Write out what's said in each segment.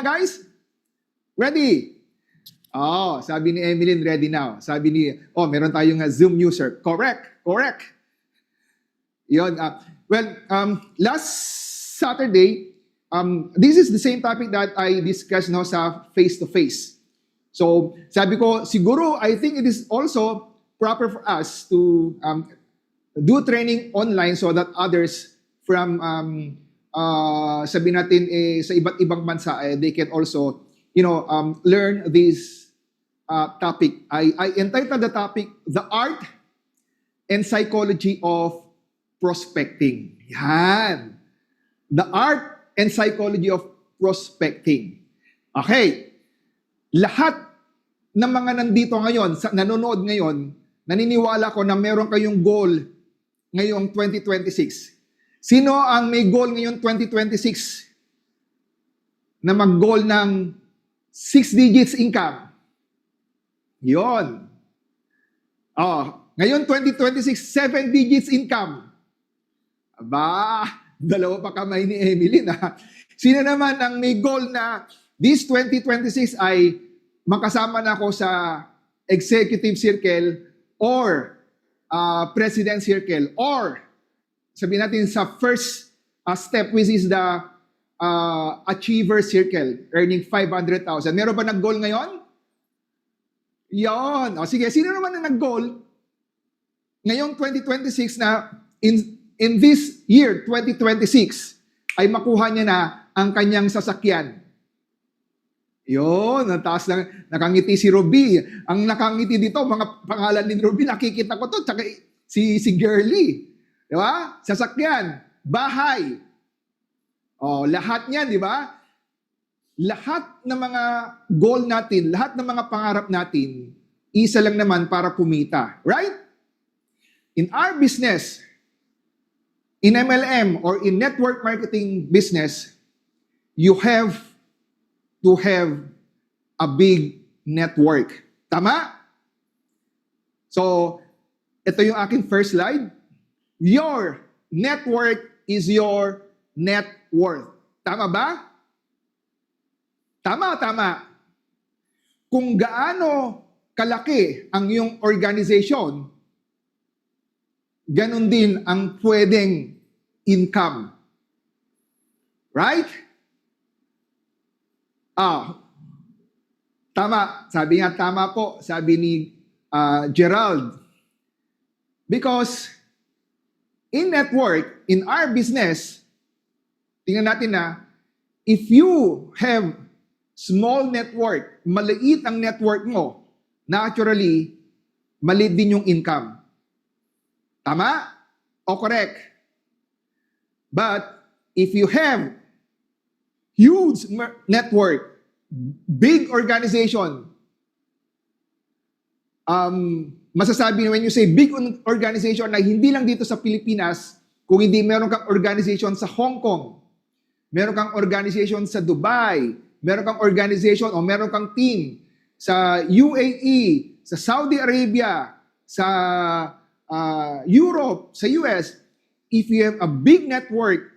Guys, ready? Oh, sabi ni Emeline, ready now. Sabi ni, meron tayong Zoom user. Correct. Yun. Last Saturday, this is the same topic that I discussed no, sa face-to-face. So, sabi ko, siguro, I think it is also proper for us to do training online so that others from, sabi natin, sa iba't ibang bansa, they can also, learn this topic. I entitled the topic, The Art and Psychology of Prospecting. Yan. The Art and Psychology of Prospecting. Okay. Lahat ng mga nandito ngayon, nanonood ngayon, naniniwala ko na meron kayong goal ngayong 2026. Sino ang may goal ngayon 2026 na mag-goal ng 6 digits income? Yon. Ngayon 2026, 7 digits income. Aba, dalawa pa kamay ni Emeline. Sino naman ang may goal na this 2026 ay makasama na ako sa executive circle or president circle or sabihin natin sa first step which is the achiever circle, earning 500,000. Meron ba nag-goal ngayon? Yon. Sige, sino naman ang nag-goal ngayong 2026 na in this year, 2026, ay makuha niya na ang kanyang sasakyan? Yon, nataas lang, nakangiti si Ruby. Ang nakangiti dito, mga pangalan ni Ruby, nakikita ko to, tsaka si Girly. Di ba? Sasakyan, bahay. Lahat niyan, di ba? Lahat ng mga goal natin, lahat ng mga pangarap natin, isa lang naman para kumita. Right? In our business, in MLM or in network marketing business, you have to have a big network. Tama? So, ito yung aking first slide. Your network is your net worth. Tama ba? Tama. Kung gaano kalaki ang iyong organization, ganun din ang pwedeng income. Right? Tama. Sabi nga, tama po. Sabi ni Gerald. Because in network, in our business, tingnan natin na, if you have small network, maliit ang network mo, naturally, maliit din yung income. Tama? O correct? But, if you have huge network, big organization, masasabi when you say big organization na hindi lang dito sa Pilipinas, kung hindi meron kang organization sa Hong Kong, meron kang organization sa Dubai, meron kang organization o meron kang team sa UAE, sa Saudi Arabia, sa Europe, sa US, if you have a big network,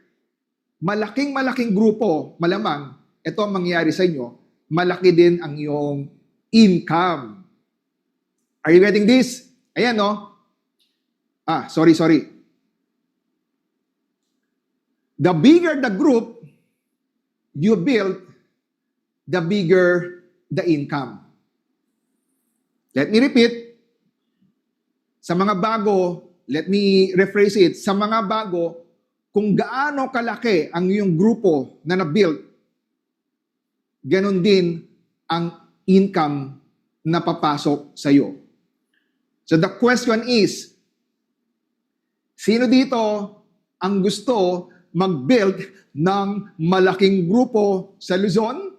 malaking grupo, malamang, ito ang mangyayari sa inyo, malaki din ang iyong income. Are you getting this? Ayan, no? Sorry. The bigger the group you build, the bigger the income. Let me repeat. Sa mga bago, let me rephrase it. Sa mga bago, kung gaano kalaki ang iyong grupo na na-build, ganun din ang income na papasok sa iyo. So the question is, sino dito ang gusto mag-build ng malaking grupo sa Luzon,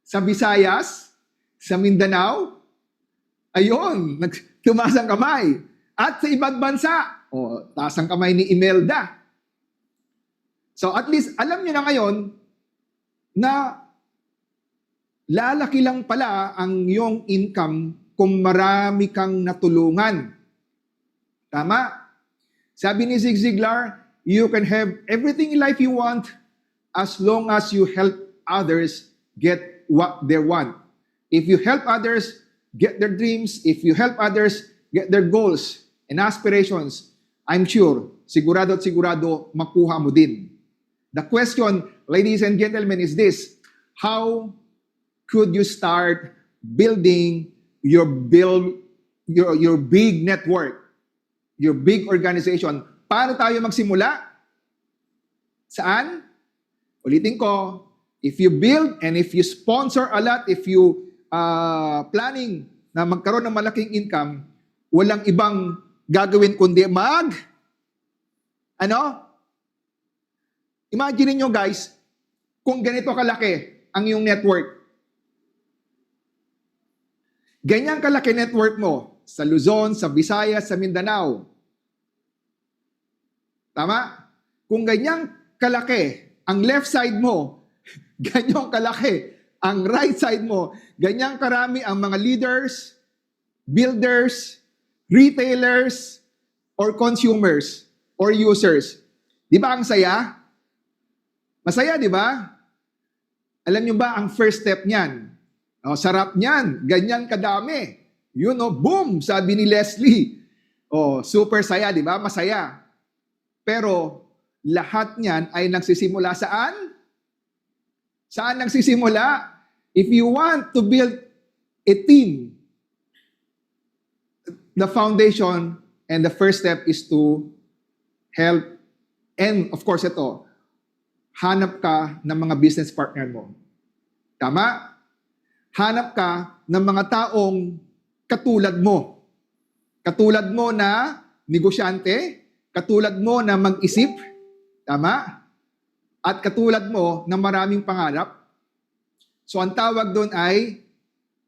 sa Visayas, sa Mindanao? Ayun, tumaas ang kamay. At sa ibang bansa, taas ang kamay ni Imelda. So at least, alam niyo na ngayon na lalaki lang pala ang iyong income kung marami kang natulungan. Tama? Sabi ni Zig Ziglar, you can have everything in life you want as long as you help others get what they want. If you help others get their dreams, if you help others get their goals and aspirations, I'm sure, sigurado at sigurado, makuha mo din. The question, ladies and gentlemen, is this: how could you start building your big network, your big organization? Paano tayo magsimula? Saan? Ulitin ko, if you build and if you sponsor a lot, if you planning na magkaroon ng malaking income, walang ibang gagawin kundi imagine niyo guys, kung ganito kalaki ang iyong network. Ganyan kalaki network mo sa Luzon, sa Visayas, sa Mindanao. Tama? Kung ganyan kalaki ang left side mo, ganyan kalaki ang right side mo, ganyan karami ang mga leaders, builders, retailers, or consumers, or users. Di ba ang saya? Masaya, di ba? Alam nyo ba ang first step niyan? Sarap niyan. Ganyan kadami. Boom, sabi ni Leslie. Super saya, di ba? Masaya. Pero lahat niyan ay nagsisimula saan? Saan nagsisimula? If you want to build a team, the foundation and the first step is to help. And of course, ito, hanap ka ng mga business partner mo. Tama? Hanap ka ng mga taong katulad mo. Katulad mo na negosyante, katulad mo na mag-isip, tama? At katulad mo na maraming pangarap. So ang tawag doon ay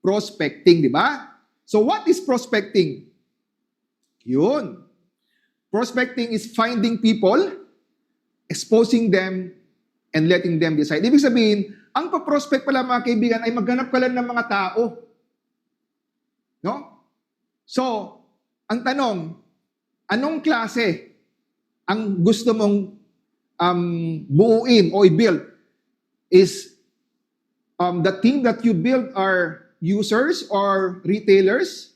prospecting, di ba? So what is prospecting? Yun. Prospecting is finding people, exposing them, and letting them decide. Ibig sabihin, ang pa-prospect pala mga kaibigan ay maghanap ka lang ng mga tao. No? So, ang tanong, anong klase ang gusto mong buuin o i-build? Is the team that you build are users or retailers?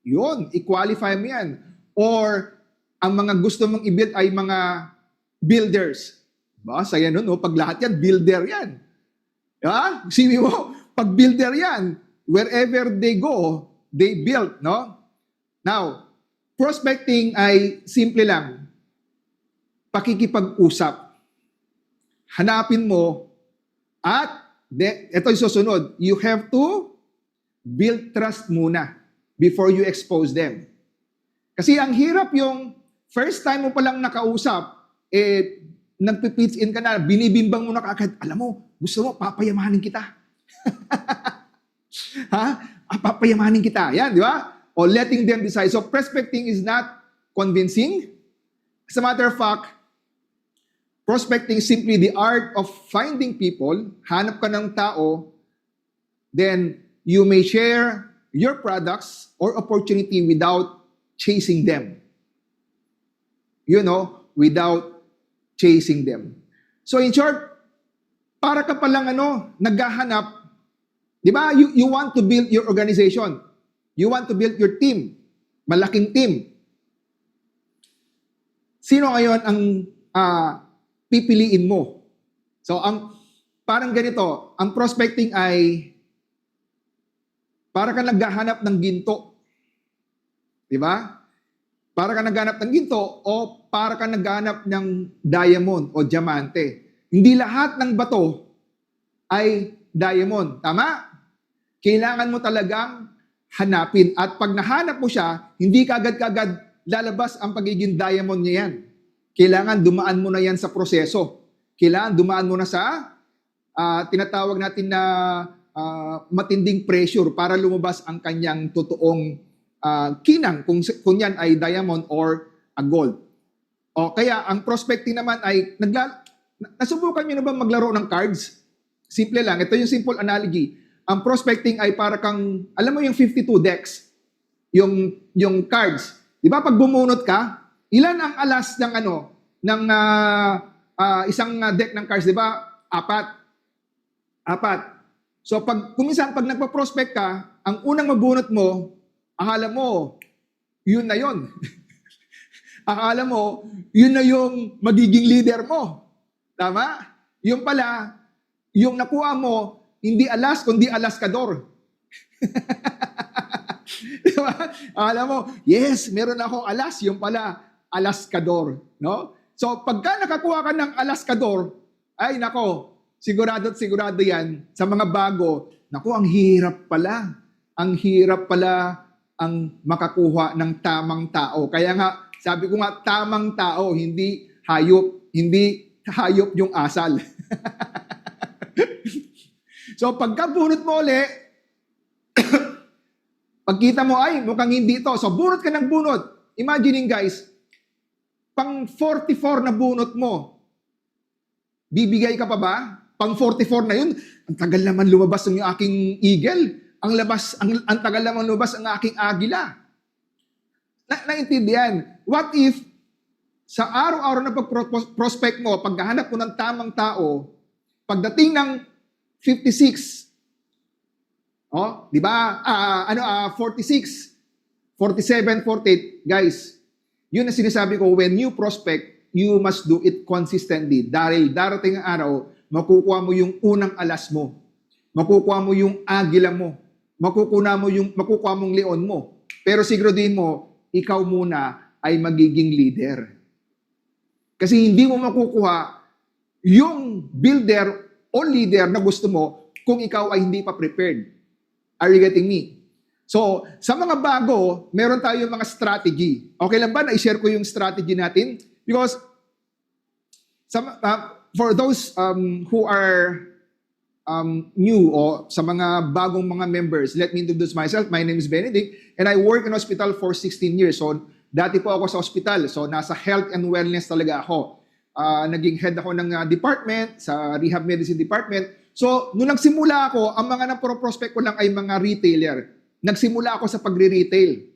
Yun, i-qualify mo yan. Or ang mga gusto mong i-build ay mga builders. Ba, saya nun, no? Pag lahat yan, builder yan. Sino mo, pag builder yan, wherever they go, they build, no? Now, prospecting ay simple lang. Pakikipag-usap. Hanapin mo at ito yung susunod. You have to build trust muna before you expose them. Kasi ang hirap yung first time mo palang nakausap, nagpipitch in ka na, binibimbang mo na kaagad, alam mo, gusto mo, papayamanin kita. Papayamanin kita. Yan, di ba? O letting them decide. So, prospecting is not convincing. As a matter of fact, prospecting is simply the art of finding people. Hanap ka ng tao, then you may share your products or opportunity without chasing them. Without chasing them. So in short, para ka palang naghahanap, di ba, you want to build your organization. You want to build your team. Malaking team. Sino ngayon ang pipiliin mo? So parang ganito, ang prospecting ay para ka naghahanap ng ginto. Di ba? Para ka naghanap ng ginto o para ka naghanap ng diamond o diamante. Hindi lahat ng bato ay diamond. Tama? Kailangan mo talagang hanapin. At pag nahanap mo siya, hindi kagad-kagad lalabas ang pagiging diamond niya yan. Kailangan dumaan mo na yan sa proseso. Kailangan dumaan mo na sa tinatawag natin na matinding pressure para lumabas ang kanyang totoong kinang kung yan ay diamond or a gold. O kaya ang prospecting naman ay nasubukan niyo na ba maglaro ng cards? Simple lang. Ito yung simple analogy. Ang prospecting ay para kang, alam mo yung 52 decks, yung cards. Di ba pag bumunot ka, ilan ang alas ng isang deck ng cards, di ba? Apat. So kuminsan pag nagpa-prospect ka, ang unang mabunot mo, akala mo, yun na yun. Akala mo, yun na yung magiging leader mo. Tama? Yung pala, yung nakuha mo, hindi alas, kundi alaskador. Diba? Akala mo, yes, meron akong alas. Yung pala, alaskador. No? So, pagka nakakuha ka ng alaskador, ay nako, sigurado at sigurado yan, sa mga bago, nako, ang hirap pala. Ang hirap pala ang makakuha ng tamang tao. Kaya nga, sabi ko nga, tamang tao, hindi hayop. Hindi hayop yung asal. So, pagkabunot mo uli, pagkita mo, ay, mukhang hindi ito. So, bunot ka ng bunot. Imagining guys, pang 44 na bunot mo, bibigay ka pa ba? Pang 44 na yun, ang tagal naman lumabas ng aking eagle. Ang tagal naman lumabas ang aking agila. Naintindihan. What if, sa araw-araw na pag-prospect mo, paghahanap mo ng tamang tao, pagdating ng 56, oh, di ba? 46, 47, 48, guys, yun ang sinasabi ko, when you prospect, you must do it consistently. Dahil darating ang araw, makukuha mo yung unang alas mo. Makukuha mo yung agila mo. Makukuha mong leon mo. Pero siguraduhin mo, ikaw muna ay magiging leader. Kasi hindi mo makukuha yung builder o leader na gusto mo kung ikaw ay hindi pa prepared. Are you getting me? So, sa mga bago, meron tayong mga strategy. Okay lang ba na i-share ko yung strategy natin? Because for those who are new o sa mga bagong mga members, let me introduce myself. My name is Benedict and I work in hospital for 16 years. So, dati po ako sa hospital. So, nasa health and wellness talaga ako. Naging head ako ng department, sa rehab medicine department. So, nung nagsimula ako, ang mga napro-prospect ko lang ay mga retailer. Nagsimula ako sa pagre-retail.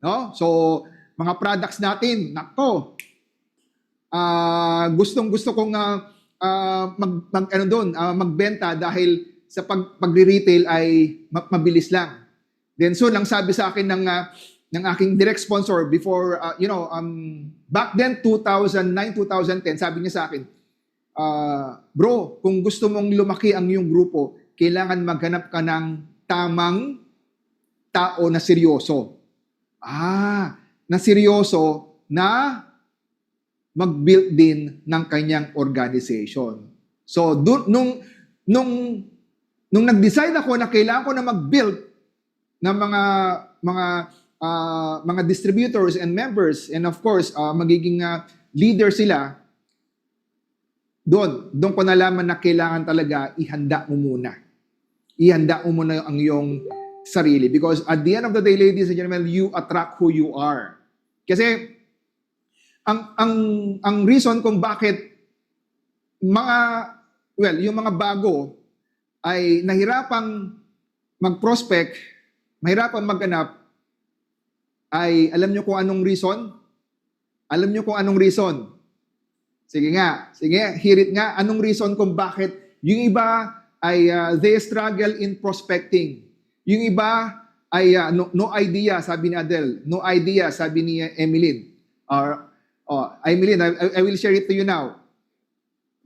No? So, mga products natin, nako, gustong-gusto kong magbenta dahil sa pagre-retail ay mabilis lang. Then soon, lang sabi sa akin ng aking direct sponsor before, back then, 2009, 2010, sabi niya sa akin, bro, kung gusto mong lumaki ang iyong grupo, kailangan maghanap ka ng tamang tao na seryoso. Na seryoso na mag-build din ng kanyang organization. So, nung nag-decide ako na kailangan ko na mag-build ng mga distributors and members, and of course, magiging leader sila, doon ko nalaman na kailangan talaga ihanda mo muna. Ihanda mo muna ang iyong sarili. Because at the end of the day, ladies and gentlemen, you attract who you are. Kasi, ang reason kung bakit yung mga bago ay nahirapang mag-prospect, mahirapang maghanap, ay alam nyo kung anong reason? Alam nyo kung anong reason? Sige, hear it nga. Anong reason kung bakit yung iba ay they struggle in prospecting? Yung iba ay no idea, sabi ni Adele. No idea, sabi ni Emeline. Emeline, I will share it to you now.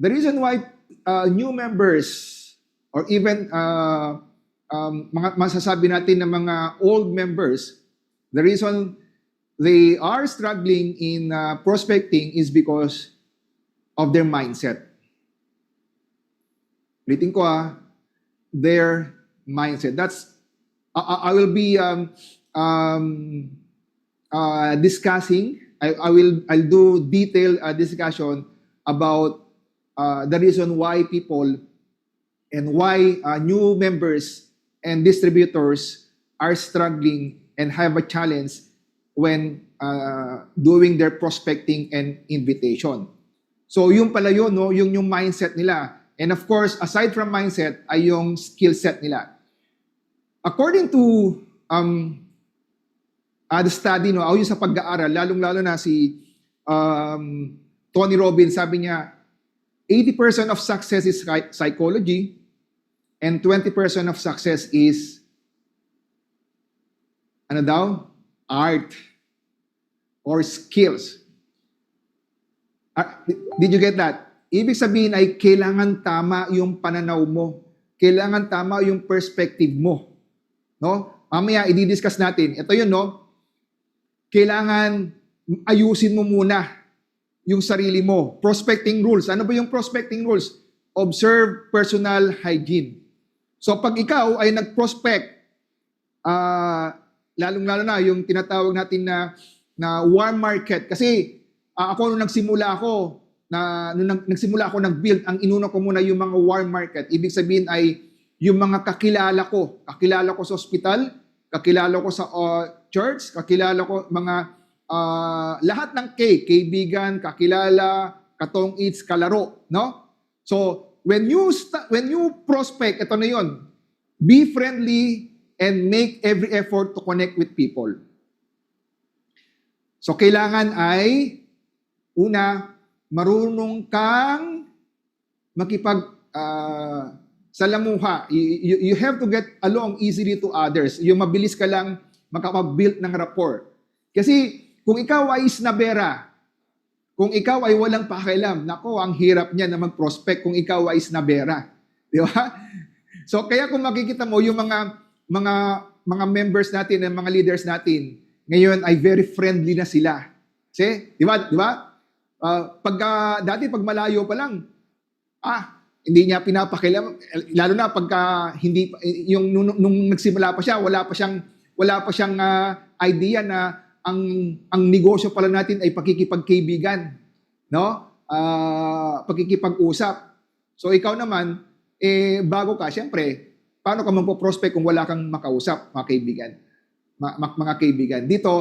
The reason why new members or even mga masasabi natin ng mga old members, the reason they are struggling in prospecting is because of their mindset. Ulitin ko their mindset. That's I will be discussing. I'll do detailed discussion about the reason why people and why new members and distributors are struggling and have a challenge when doing their prospecting and invitation. So yung pala yun, no? Yung mindset nila. And of course, aside from mindset, ay yung skill set nila. According to the study, no, yung sa pag-aaral, lalong-lalo na si Tony Robbins, sabi niya, 80% of success is psychology, And 20% of success is, ano daw? Art or skills. Did you get that? Ibig sabihin ay kailangan tama yung pananaw mo. Kailangan tama yung perspective mo. No? Mamaya, i-discuss natin. Ito yun, no? Kailangan ayusin mo muna yung sarili mo. Prospecting rules. Ano ba yung prospecting rules? Observe personal hygiene. So, pag ikaw ay nag-prospect, lalong-lalo na yung tinatawag natin na warm market. Kasi ako nung nagsimula ako, nagsimula ako nag-build, ang inuna ko muna yung mga warm market. Ibig sabihin ay yung mga kakilala ko. Kakilala ko sa ospital, kakilala ko sa church, kakilala ko mga lahat ng kaibigan, kakilala, katong-its, kalaro, no? So, when you prospect, ito na yun, be friendly and make every effort to connect with people. So, kailangan ay, una, marunong kang salamuha. You have to get along easily to others. Yung mabilis ka lang makapag-build ng rapport. Kasi kung ikaw ay snabera, kung ikaw ay walang pakialam, nako, ang hirap niya na mag-prospect kung ikaw ay snabera. Di ba? So kaya kung makikita mo yung mga members natin, mga leaders natin, ngayon ay very friendly na sila. Kasi, di ba? Di ba? Dati pag malayo pa lang, hindi niya pinapakialam, lalo na pagka hindi yung nung nagsimula pa siya, wala pa siyang idea na ang negosyo pala natin ay pakikipagkaibigan, no? Pakikipag-usap. So ikaw naman bago ka, syempre, paano ka magpo-prospect kung wala kang makausap, mga kaibigan? Mga kaibigan. Dito,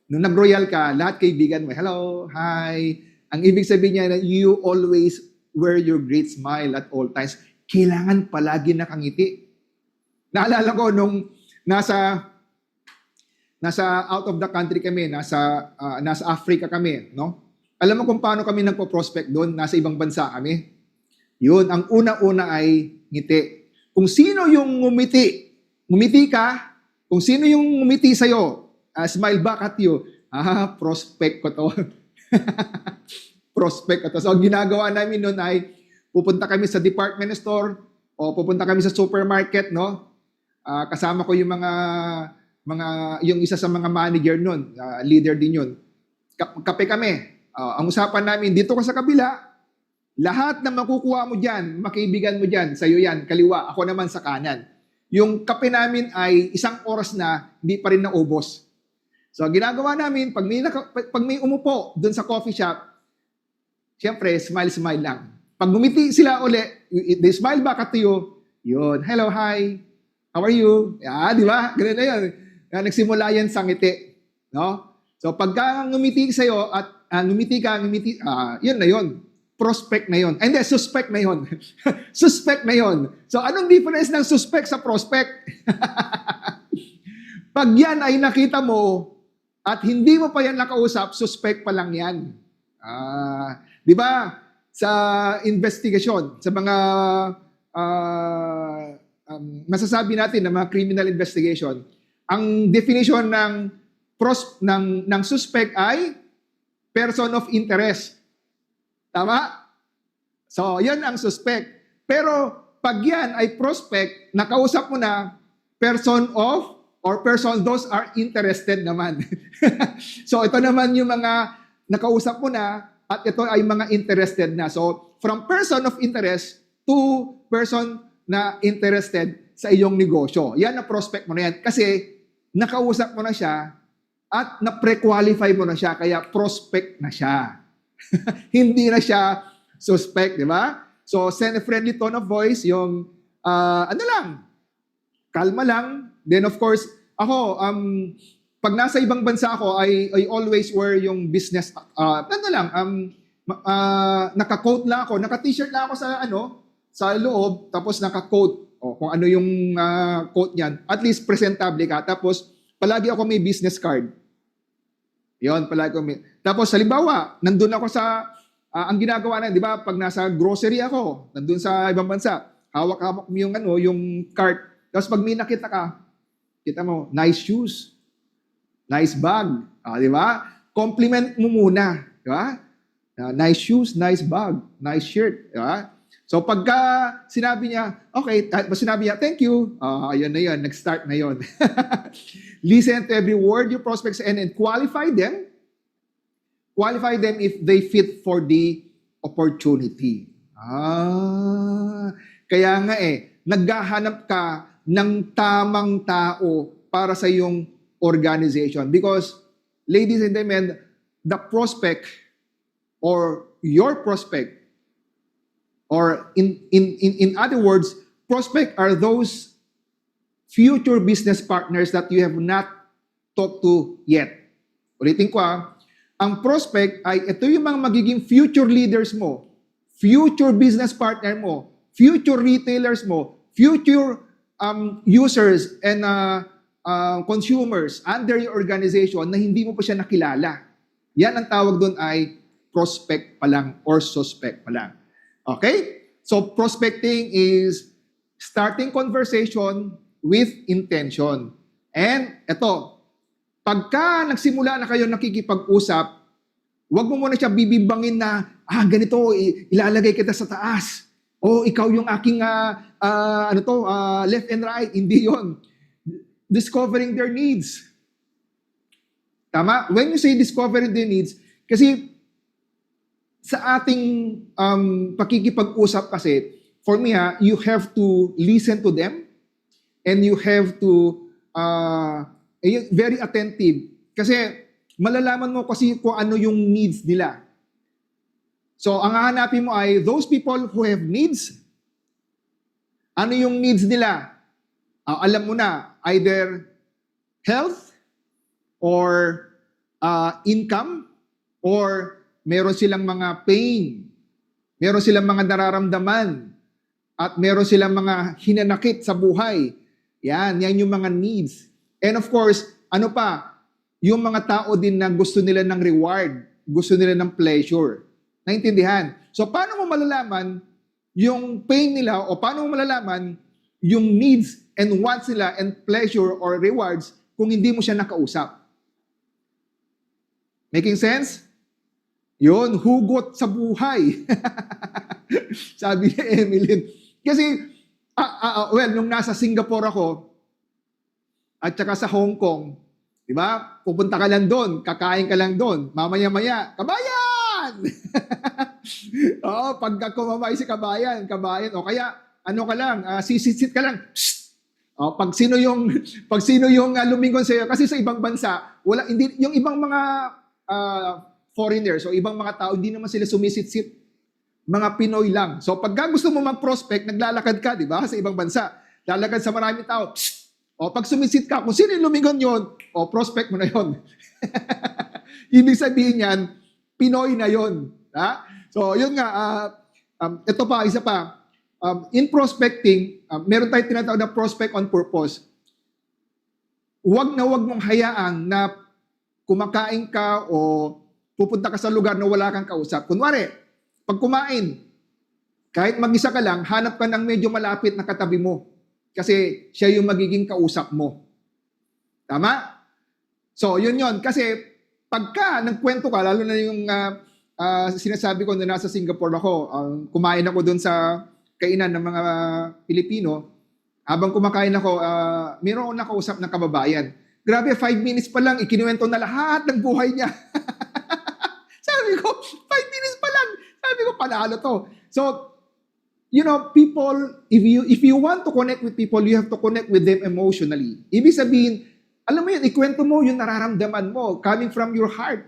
nung nag-royal ka, lahat kaibigan mo, hello, hi. Ang ibig sabihin niya na you always wear your great smile at all times. Kailangan palagi nakangiti. Naalala ko nung nasa out of the country kami, nasa Africa kami, no? Alam mo kung paano kami nagpo-prospect doon? Nasa ibang bansa kami. Yun, ang una-una ay ngiti. Kung sino yung ngumiti ka, kung sino yung ngumiti sa'yo, smile back at you, prospect ko to. Prospect ko to. So, ang ginagawa namin noon ay pupunta kami sa department store o pupunta kami sa supermarket, no? Kasama ko yung yung isa sa mga manager noon, leader din yun. Kape kami. Ang usapan namin, dito ka sa kabila, lahat na makukuha mo dyan, makaibigan mo dyan, sa'yo yan, kaliwa, ako naman sa kanan. Yung kape namin ay 1 oras na, hindi pa rin naubos. So, ginagawa namin, pag may umupo doon sa coffee shop, siyempre, smile lang. Pag ngumiti sila uli, they smile back at you, yun, hello, hi, how are you? Di ba? Ganun na yun. Nagsimula yan sa ngiti. No? So, pagka ngumiti sa'yo at ngumiti ka, yun na yun. Prospect na yun. Hindi, suspect na yun. Suspect na yun. So, anong difference ng suspect sa prospect? Pag yan ay nakita mo at hindi mo pa yan nakausap, suspect pa lang yan. Di ba? Sa investigation, sa mga masasabi natin na mga criminal investigation, ang definition ng suspect ay person of interest. Tama? So, yan ang suspect. Pero, pag yan ay prospect, nakausap mo na person those are interested naman. So, ito naman yung mga nakausap mo na at ito ay mga interested na. So, from person of interest to person na interested sa iyong negosyo. Yan na prospect mo na yan. Kasi, nakausap mo na siya at na-pre-qualify mo na siya, kaya prospect na siya. Hindi na siya suspect, di ba? So, send a friendly tone of voice, yung, kalma lang. Then, of course, ako, pag nasa ibang bansa ako, I always wear yung business, naka-coat lang ako, naka-t-shirt lang ako sa loob, tapos naka-coat, kung ano yung coat niyan, at least presentable ka, tapos, palagi ako may business card. Yon, palagi ako may. Tapos, halimbawa, nandun ako ang ginagawa na, di ba, pag nasa grocery ako, nandun sa ibang bansa, hawak-hawak mo yung yung cart. Tapos pag may nakita ka, kita mo, nice shoes, nice bag, di ba? Compliment mo muna, di ba? Nice shoes, nice bag, nice shirt, di ba? So pagka sinabi niya, okay, sinabi niya, thank you, ayun na yun, nag-start na yun. Listen to every word your prospects and qualify them. Qualify them if they fit for the opportunity. Kaya nga naghahanap ka ng tamang tao para sa iyong organization. Because, ladies and gentlemen, the prospect or your prospect, or in other words, prospect are those future business partners that you have not talked to yet. Ulitin ko ang prospect ay ito yung mga magiging future leaders mo, future business partner mo, future retailers mo, future users and consumers under your organization na hindi mo pa siya nakilala. Yan ang tawag doon ay prospect pa lang or suspect pa lang. Okay? So prospecting is starting conversation with intention. And ito, pagka nagsimula na kayo nakikipag-usap, huwag mo muna siya bibimbangin na, ganito, ilalagay kita sa taas. O ikaw yung aking left and right. Hindi yon. Discovering their needs. Tama? When you say discovering their needs, kasi sa ating pakikipag-usap kasi, for me you have to listen to them and you have to very attentive. Kasi malalaman mo kasi kung ano yung needs nila. So, ang hahanapin mo ay those people who have needs. Ano yung needs nila? Alam mo na, either health or income or meron silang mga pain, meron silang mga nararamdaman, at meron silang mga hinanakit sa buhay. Yan yung mga needs. And of course, ano pa? Yung mga tao din na gusto nila ng reward, gusto nila ng pleasure. Naintindihan? So, paano mo malalaman yung pain nila o paano mo malalaman yung needs and wants nila and pleasure or rewards kung hindi mo siya nakausap? Making sense? Yun, hugot sa buhay. Sabi ni Emilyn. Kasi, nung nasa Singapore ako, at saka sa Hong Kong, di ba? Pupunta ka lang doon, kakain ka lang doon, mamaya-maya, kabayan! Pagka kumamay si kabayan, o kaya, ano ka lang, sisisit ka lang, pag sino yung lumingon sa iyo, kasi sa ibang bansa, hindi, yung ibang mga foreigners o ibang mga tao, hindi naman sila sumisit-sit. Mga Pinoy lang. So pag gusto mo mag-prospect, naglalakad ka, di ba? Sa ibang bansa. Lalakad sa maraming tao. Pag sumisit ka, kung sino yung lumingon yun, prospect mo na yun. Ibig sabihin yan, Pinoy na yun. Ha? So yun nga, ito pa, isa pa. In prospecting, meron tayong tinatawag na prospect on purpose. Huwag mong hayaan na kumakain ka o pupunta ka sa lugar na wala kang kausap. Kunwari, pag kumain, kahit mag-isa ka lang, hanap ka ng medyo malapit na katabi mo. Kasi siya yung magiging kausap mo. Tama? So, yun. Kasi pagka nagkwento ka, lalo na yung sinasabi ko na nasa Singapore ako, kumain ako doon sa kainan ng mga Pilipino, habang kumakain ako, mayroon akong nakausap ng kababayan. Grabe, 5 minutes pa lang, ikinuwento na lahat ng buhay niya. Sabi ko, 5 minutes pa lang. Sabi ko, panalo to. So, people, if you want to connect with people, you have to connect with them emotionally. Ibig sabihin, alam mo yun, ikwento mo yung nararamdaman mo coming from your heart.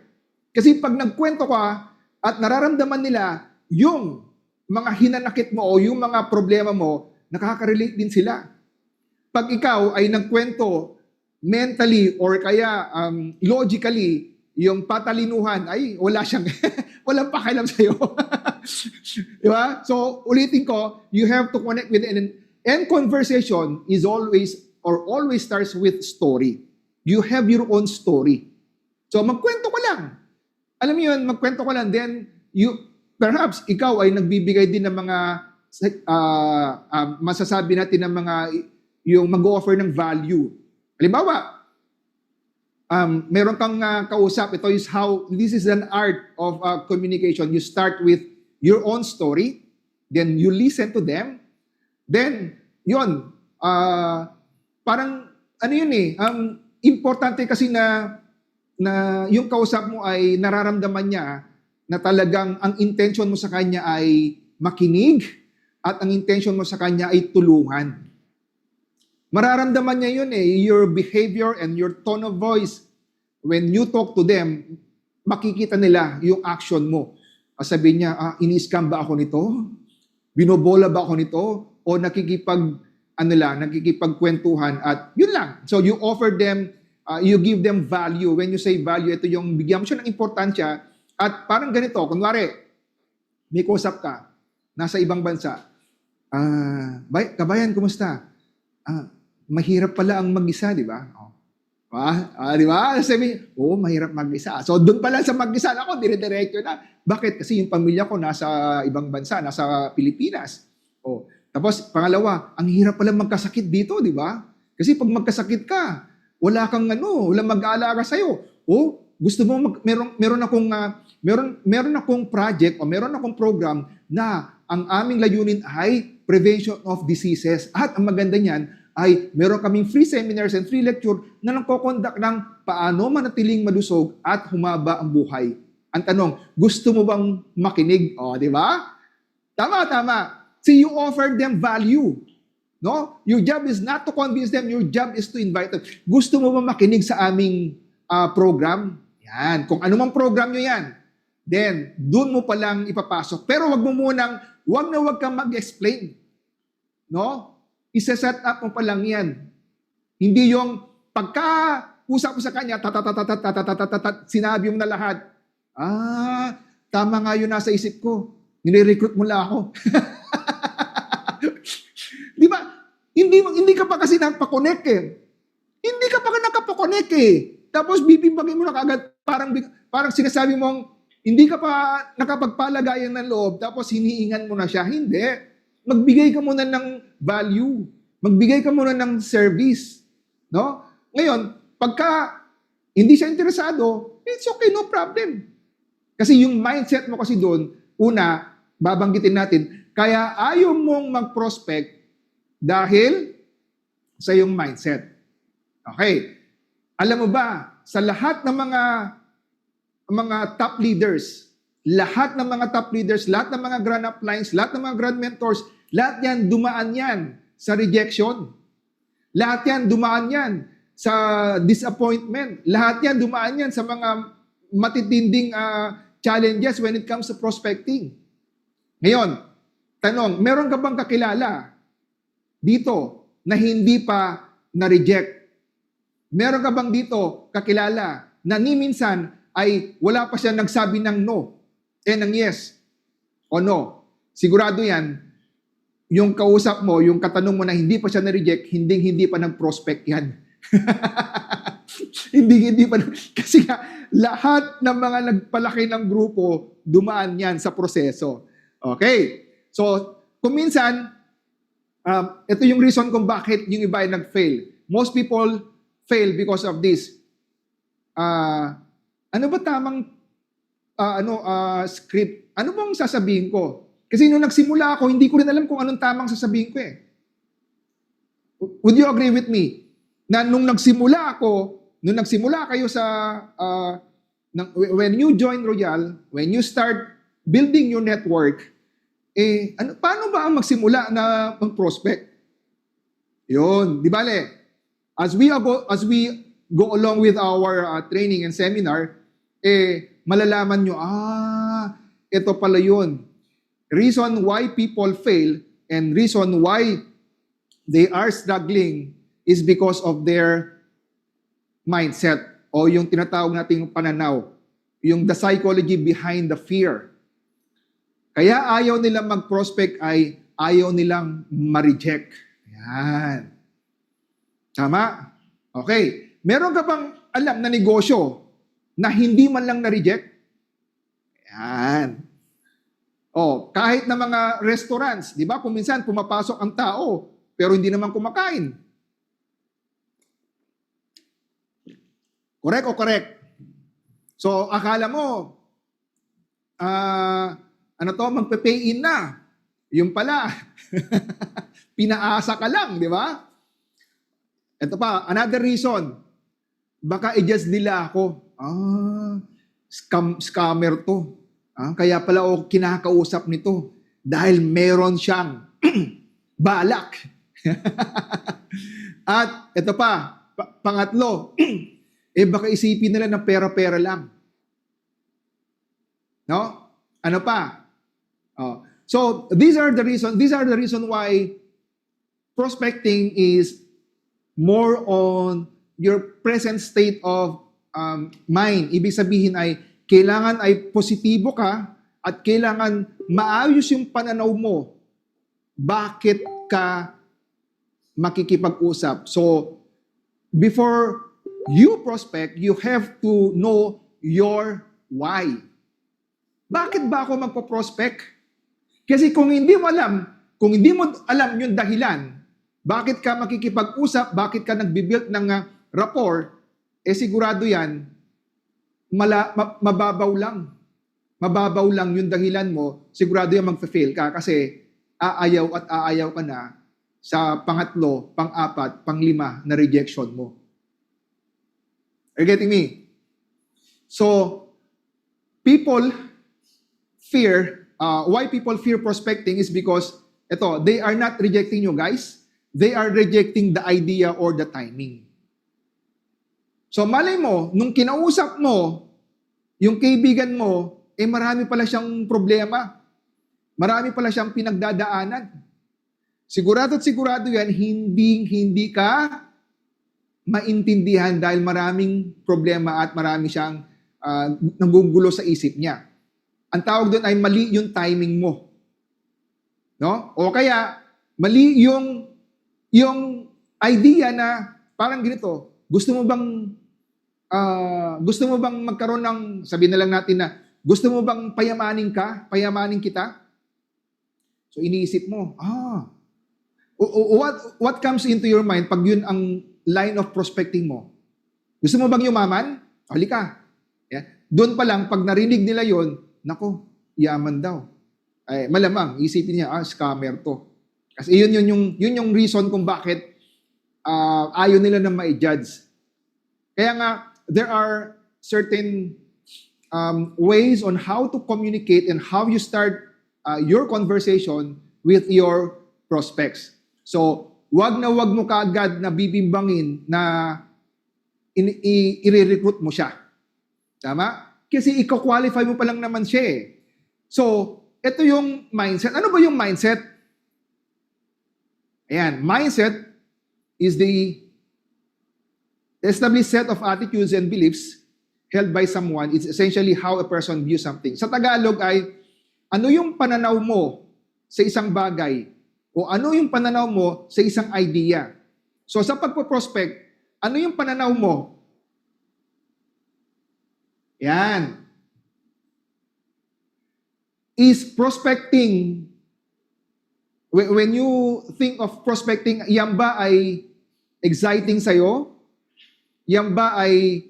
Kasi pag nagkwento ka at nararamdaman nila yung mga hinanakit mo o yung mga problema mo, nakaka-relate din sila. Pag ikaw ay nagkwento mentally or kaya logically, yung patalinuhan, ay wala siyang, walang pakialam sa'yo. Diba? So, ulitin ko, you have to connect with and conversation is always starts with story. You have your own story. So, magkwento ka lang. Alam mo yun, magkwento ka lang, then perhaps ikaw ay nagbibigay din ng mga masasabi natin ng mga yung mag-offer ng value. Halimbawa, meron kang kausap, this is an art of communication. You start with your own story, then you listen to them, then, yun, parang, ano yun importante kasi na yung kausap mo ay nararamdaman niya na talagang ang intention mo sa kanya ay makinig at ang intention mo sa kanya ay tulungan. Mararamdaman niya yun your behavior and your tone of voice. When you talk to them, makikita nila yung action mo. Sabihin niya, ini-scam ba ako nito? Binobola ba ako nito? O nakikipagkwentuhan at yun lang. So you offer them, you give them value. When you say value, ito yung bigyan mo siya ng importansya at parang ganito, kunwari, may kausap ka, nasa ibang bansa, kabayan, kumusta? Mahirap pala ang mag-isa, di ba? Di ba? Sabi, mahirap mag-isa. So doon pala sa mag-isa, ako, dire-diretso na. Bakit? Kasi yung pamilya ko nasa ibang bansa, nasa Pilipinas. Tapos, pangalawa, ang hirap pala magkasakit dito, di ba? Kasi pag magkasakit ka, wala kang walang mag-aalaga sa'yo. Gusto mo meron akong project o meron akong program na ang aming layunin ay prevention of diseases. At ang maganda niyan ay meron kaming free seminars and free lecture na nagko-conduct ng paano manatiling malusog at humaba ang buhay. Ang tanong, gusto mo bang makinig? Di ba? Tama. See, you offer them value. No? Your job is not to convince them, your job is to invite them. Gusto mo bang makinig sa aming program? Yan. Kung ano mang program nyo yan, then, doon mo palang ipapasok. Pero wag kang mag-explain. No? Isa-set up mo pa lang yan. Hindi yung pagka-usap mo sa kanya, sinabi mo na lahat. Tama nga yun nasa isip ko. Nire-recruit mo lang ako. Di ba? Hindi ka pa kasi nakapakonek Hindi ka pa nakapakonek Tapos bibibagay mo na kagad, parang sinasabi mong, hindi ka pa nakapagpalagayan ng loob, tapos hiniingan mo na siya. Hindi. Magbigay ka muna ng value. Magbigay ka muna ng service. No? Ngayon, pagka hindi siya interesado, it's okay, no problem. Kasi yung mindset mo kasi doon, una, babanggitin natin, kaya ayaw mong mag-prospect dahil sa yung mindset. Okay. Alam mo ba, sa lahat ng mga top leaders, lahat ng mga grand uplines, lahat ng mga grand mentors, lahat yan, dumaan yan sa rejection. Lahat yan, dumaan yan sa disappointment. Lahat yan, dumaan yan sa mga matitinding challenges when it comes to prospecting. Ngayon, tanong, meron ka bang kakilala dito na hindi pa na-reject? Meron ka bang dito kakilala na ni minsan ay wala pa siya nagsabi ng no ng yes o no? Sigurado yan, yung kausap mo, yung katanong mo na hindi pa siya na-reject, hindi pa nag-prospect yan. hindi pa. Kasi lahat ng mga nagpalaki ng grupo, dumaan yan sa proseso. Okay. So, kung minsan, ito yung reason kung bakit yung iba ay nag-fail. Most people fail because of this. Ano ba tamang script? Ano bang sasabihin ko? Kasi nung nagsimula ako, hindi ko rin alam kung anong tamang sasabihin ko Would you agree with me? Na nung nagsimula kayo sa, when you join Royal, when you start building your network, paano ba ang magsimula na mag-prospect? Yun, di ba As we go along with our training and seminar, malalaman nyo, ito pala yun. Reason why people fail and reason why they are struggling is because of their mindset o yung tinatawag nating pananaw, yung the psychology behind the fear. Kaya ayaw nilang mag-prospect ay ayaw nilang ma-reject. Yan. Tama? Okay. Meron ka bang alam na negosyo na hindi man lang na-reject? Yan. Oh, kahit na mga restaurants, di ba? Kung minsan pumapasok ang tao, pero hindi naman kumakain. Correct o correct? So, akala mo, ano to, magpe-pay in na. Yung pala, pinaasa ka lang, di ba? Ito pa, another reason. Baka i-just nila ako. Scammer to. Kaya pala ako kinakausap nito. Dahil meron siyang balak. At ito pa, pangatlo, baka isipin nila na pera-pera lang. No? Ano pa? So, these are the reason why prospecting is more on your present state of mind. Ibig sabihin ay, kailangan ay positibo ka at kailangan maayos yung pananaw mo. Bakit ka makikipag-usap? So, before you prospect, you have to know your why. Bakit ba ako magpo-prospect? Kasi kung hindi mo alam yung dahilan, bakit ka makikipag-usap, bakit ka nagbibuild ng rapport, sigurado yan, mababaw lang. Mababaw lang yung dahilan mo, sigurado yan magfe-fail ka kasi aayaw ka na sa pangatlo, pang-apat, pang-lima na rejection mo. Are you getting me? So, why people fear prospecting is because, they are not rejecting you guys. They are rejecting the idea or the timing. So malay mo, nung kinausap mo, yung kaibigan mo, marami pala siyang problema. Marami pala siyang pinagdadaanan. Sigurado yan, hindi ka maintindihan dahil maraming problema at marami siyang nagugulo sa isip niya. Ang tawag doon ay mali yung timing mo. No? O kaya, mali yung idea na parang ganito, gusto mo bang magkaroon ng, sabihin na lang natin na, gusto mo bang payamanin kita? So iniisip mo, what comes into your mind pag yun ang line of prospecting mo? Gusto mo bang yumaman? Halika. Yeah. Doon pa lang, pag narinig nila yon, nako, yaman daw. Ay, malamang, isipin niya, scammer to. Kasi yun yung reason kung bakit ayaw nila na ma-judge. Kaya nga, there are certain ways on how to communicate and how you start your conversation with your prospects. So, wag mo kaagad na bibimbangin na i-recruit mo siya. Tama? Kasi i-qualify mo pa lang naman siya eh. So, ito yung mindset. Ano ba yung mindset? Ayan, mindset is the established set of attitudes and beliefs held by someone. It's essentially how a person views something. Sa Tagalog ay, ano yung pananaw mo sa isang bagay? O ano yung pananaw mo sa isang idea? So sa pagpo-prospect, ano yung pananaw mo? Yan. Is prospecting, when you think of prospecting, yan ba ay exciting sa'yo? Yan ba ay,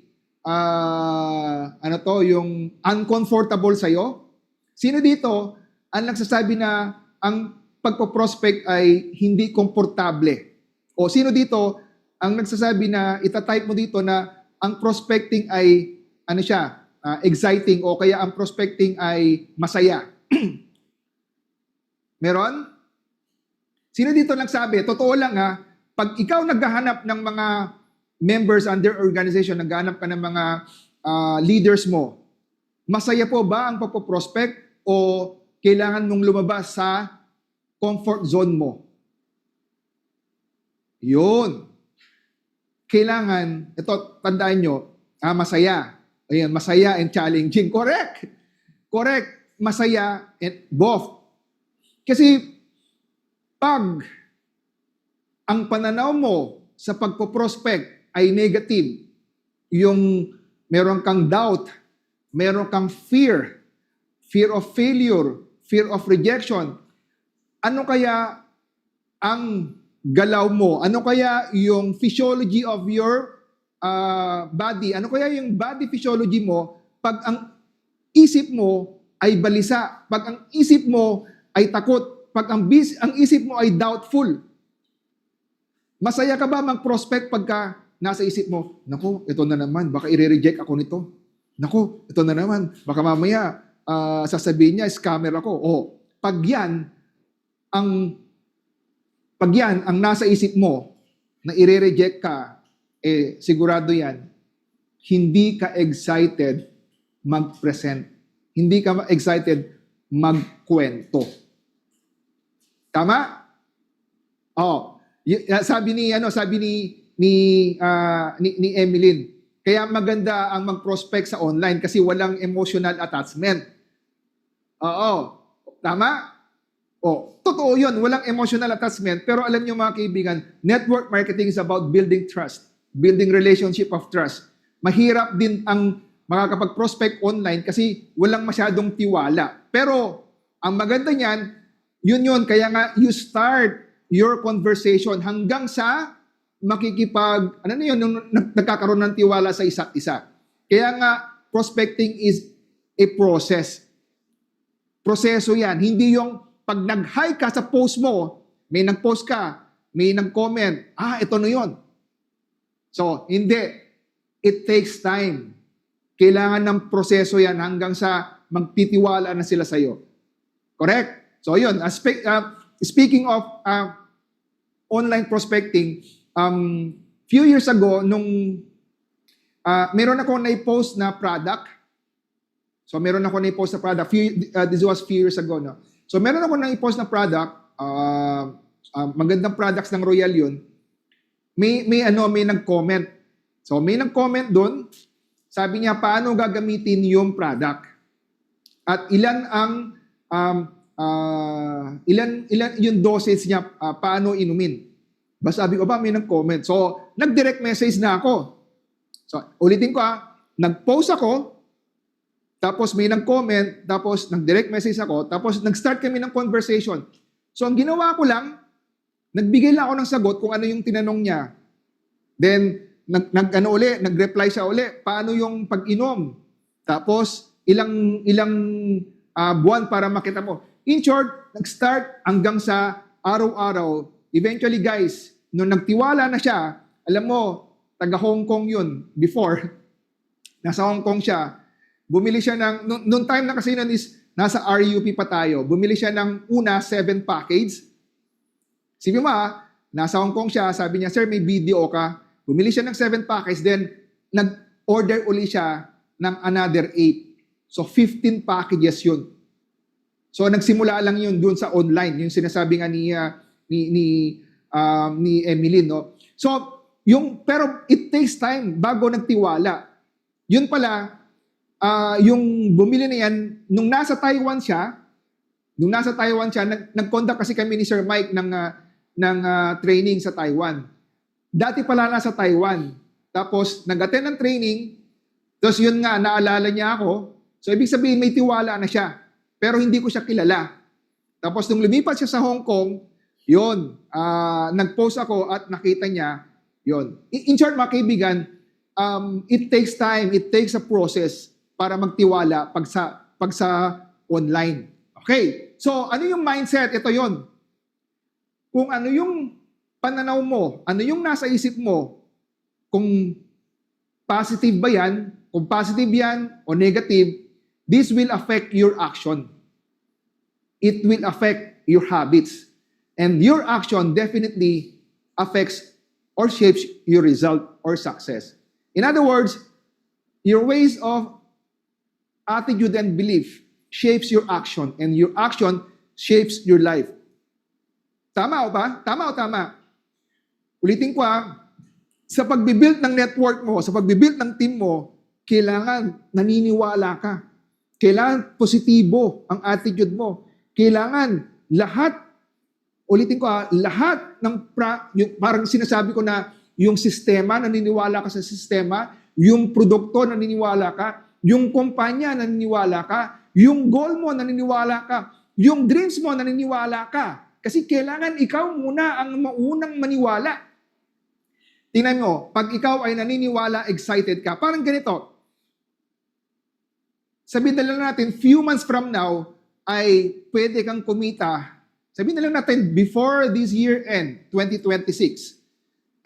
yung uncomfortable sa'yo? Sino dito ang nagsasabi na ang pagpo-prospect ay hindi komportable? O sino dito ang nagsasabi na itatype mo dito na ang prospecting ay exciting o kaya ang prospecting ay masaya? Meron? Sino dito nagsabi? Totoo lang pag ikaw naghahanap ng mga members under organization, naghahanap ka ng mga leaders mo, masaya po ba ang pagpo-prospect o kailangan mong lumabas sa comfort zone mo? Yun. Kailangan, ito, tandaan nyo, masaya. Ayan, masaya and challenging. Correct. Masaya and both. Kasi, pag ang pananaw mo sa pagpo-prospect ay negative, yung meron kang doubt, meron kang fear of failure, fear of rejection. Ano kaya ang galaw mo? Ano kaya yung physiology of your body? Ano kaya yung body physiology mo pag ang isip mo ay balisa, pag ang isip mo ay takot, pag ang isip mo ay doubtful? Masaya ka ba mag-prospect pagka nasa isip mo, naku, ito na naman, baka i-reject ako nito. Naku, ito na naman, baka mamaya sasabihin niya, scammer ako. O, pag yan ang nasa isip mo na i-reject ka, sigurado yan, hindi ka excited mag-present. Hindi ka excited magkwento. Tama? Sabi ni Emeline, kaya maganda ang mag-prospect sa online kasi walang emotional attachment. Oo. Tama? Totoo yun. Walang emotional attachment. Pero alam niyo mga kaibigan, network marketing is about building trust, building relationship of trust. Mahirap din ang makakapag-prospect online kasi walang masyadong tiwala. Pero ang maganda niyan, yun. Kaya nga, you start your conversation hanggang sa nagkakaroon ng tiwala sa isa't isa. Kaya nga, prospecting is a process. Proseso yan. Hindi yung pag nag-hi ka sa post mo, may nag-post ka, may nag-comment, ito na yun. So, hindi. It takes time. Kailangan ng proseso yan hanggang sa magtitiwala na sila sa'yo. Correct? So, yun. Speaking of online prospecting, few years ago, meron ako na-post na product. So, meron ako na-post na product. This was few years ago. No? So, meron ako na-post na product. Magandang products ng Royal yun. May nag-comment. So, may nag-comment doon. Sabi niya, paano gagamitin yung product? At ilan yung dosage niya, paano inumin? Sabi ko may nag-comment. So, nag-direct message na ako. So, ulitin ko nag-post ako, tapos may nag-comment, tapos nag-direct message ako, tapos nag-start kami ng conversation. So, ang ginawa ko lang, nagbigay lang ako ng sagot kung ano yung tinanong niya. Then, nag-reply siya uli, paano yung pag-inom? Tapos, ilang buwan para makita mo. In short, nag-start hanggang sa araw-araw. Eventually, guys, nung nagtiwala na siya, alam mo, taga Hong Kong yun before. Nasa Hong Kong siya. Bumili siya noong time na kasi nun is, nasa RUP pa tayo. Bumili siya ng una, 7 package. Sige nasa Hong Kong siya, sabi niya, sir, may video ka. Bumili siya ng 7 package, then nag-order uli siya ng another 8. So, 15 packages yun. So, nagsimula lang yun doon sa online, yung sinasabi nga ni Emeline, no? So, pero it takes time bago nagtiwala. Yun pala, yung bumili na yan, nung nasa Taiwan siya, nag-conduct kasi kami ni Sir Mike ng training sa Taiwan. Dati pala nasa Taiwan. Tapos, nag-attend ng training. Tapos yun nga, naalala niya ako. So, ibig sabihin, may tiwala na siya. Pero hindi ko siya kilala. Tapos, nung lumipat siya sa Hong Kong, yun, nag-post ako at nakita niya, yun. In short, mga kaibigan, it takes time, it takes a process para magtiwala pag sa online. Okay. So, ano yung mindset? Ito yun. Kung ano yung pananaw mo, ano yung nasa isip mo, kung positive ba yan, kung positive yan o negative, this will affect your action. It will affect your habits. And your action definitely affects or shapes your result or success. In other words, your ways of attitude and belief shapes your action, and your action shapes your life. Tama o ba? Tama o tama? Ulitin ko sa pagbibuild ng network mo, sa pagbibuild ng team mo, kailangan naniniwala ka. Kailangan positibo ang attitude mo. Kailangan lahat, ulitin ko lahat ng, parang sinasabi ko na yung sistema, naniniwala ka sa sistema, yung produkto, naniniwala ka, yung kumpanya, naniniwala ka, yung goal mo, naniniwala ka, yung dreams mo, naniniwala ka. Kasi kailangan ikaw muna ang maunang maniwala. Tingnan mo, pag ikaw ay naniniwala, excited ka, parang ganito. Sabihin na lang natin, few months from now, ay pwede kang kumita. Sabihin na lang natin, before this year end, 2026,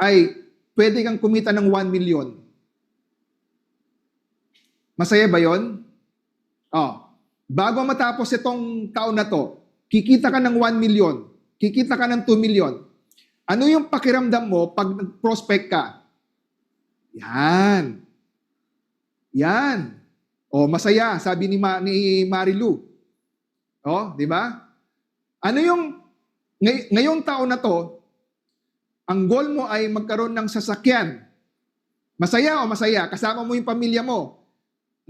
ay pwede kang kumita ng 1 million. Masaya ba yon? Oh, bago matapos itong taon na to, kikita ka ng 1 million, kikita ka ng 2 million. Ano yung pakiramdam mo pag nag-prospect ka? Yan. Yan. O, masaya, sabi ni Marilu. O, di ba? Ano yung, ngayong taon na to, ang goal mo ay magkaroon ng sasakyan. Masaya o masaya? Kasama mo yung pamilya mo.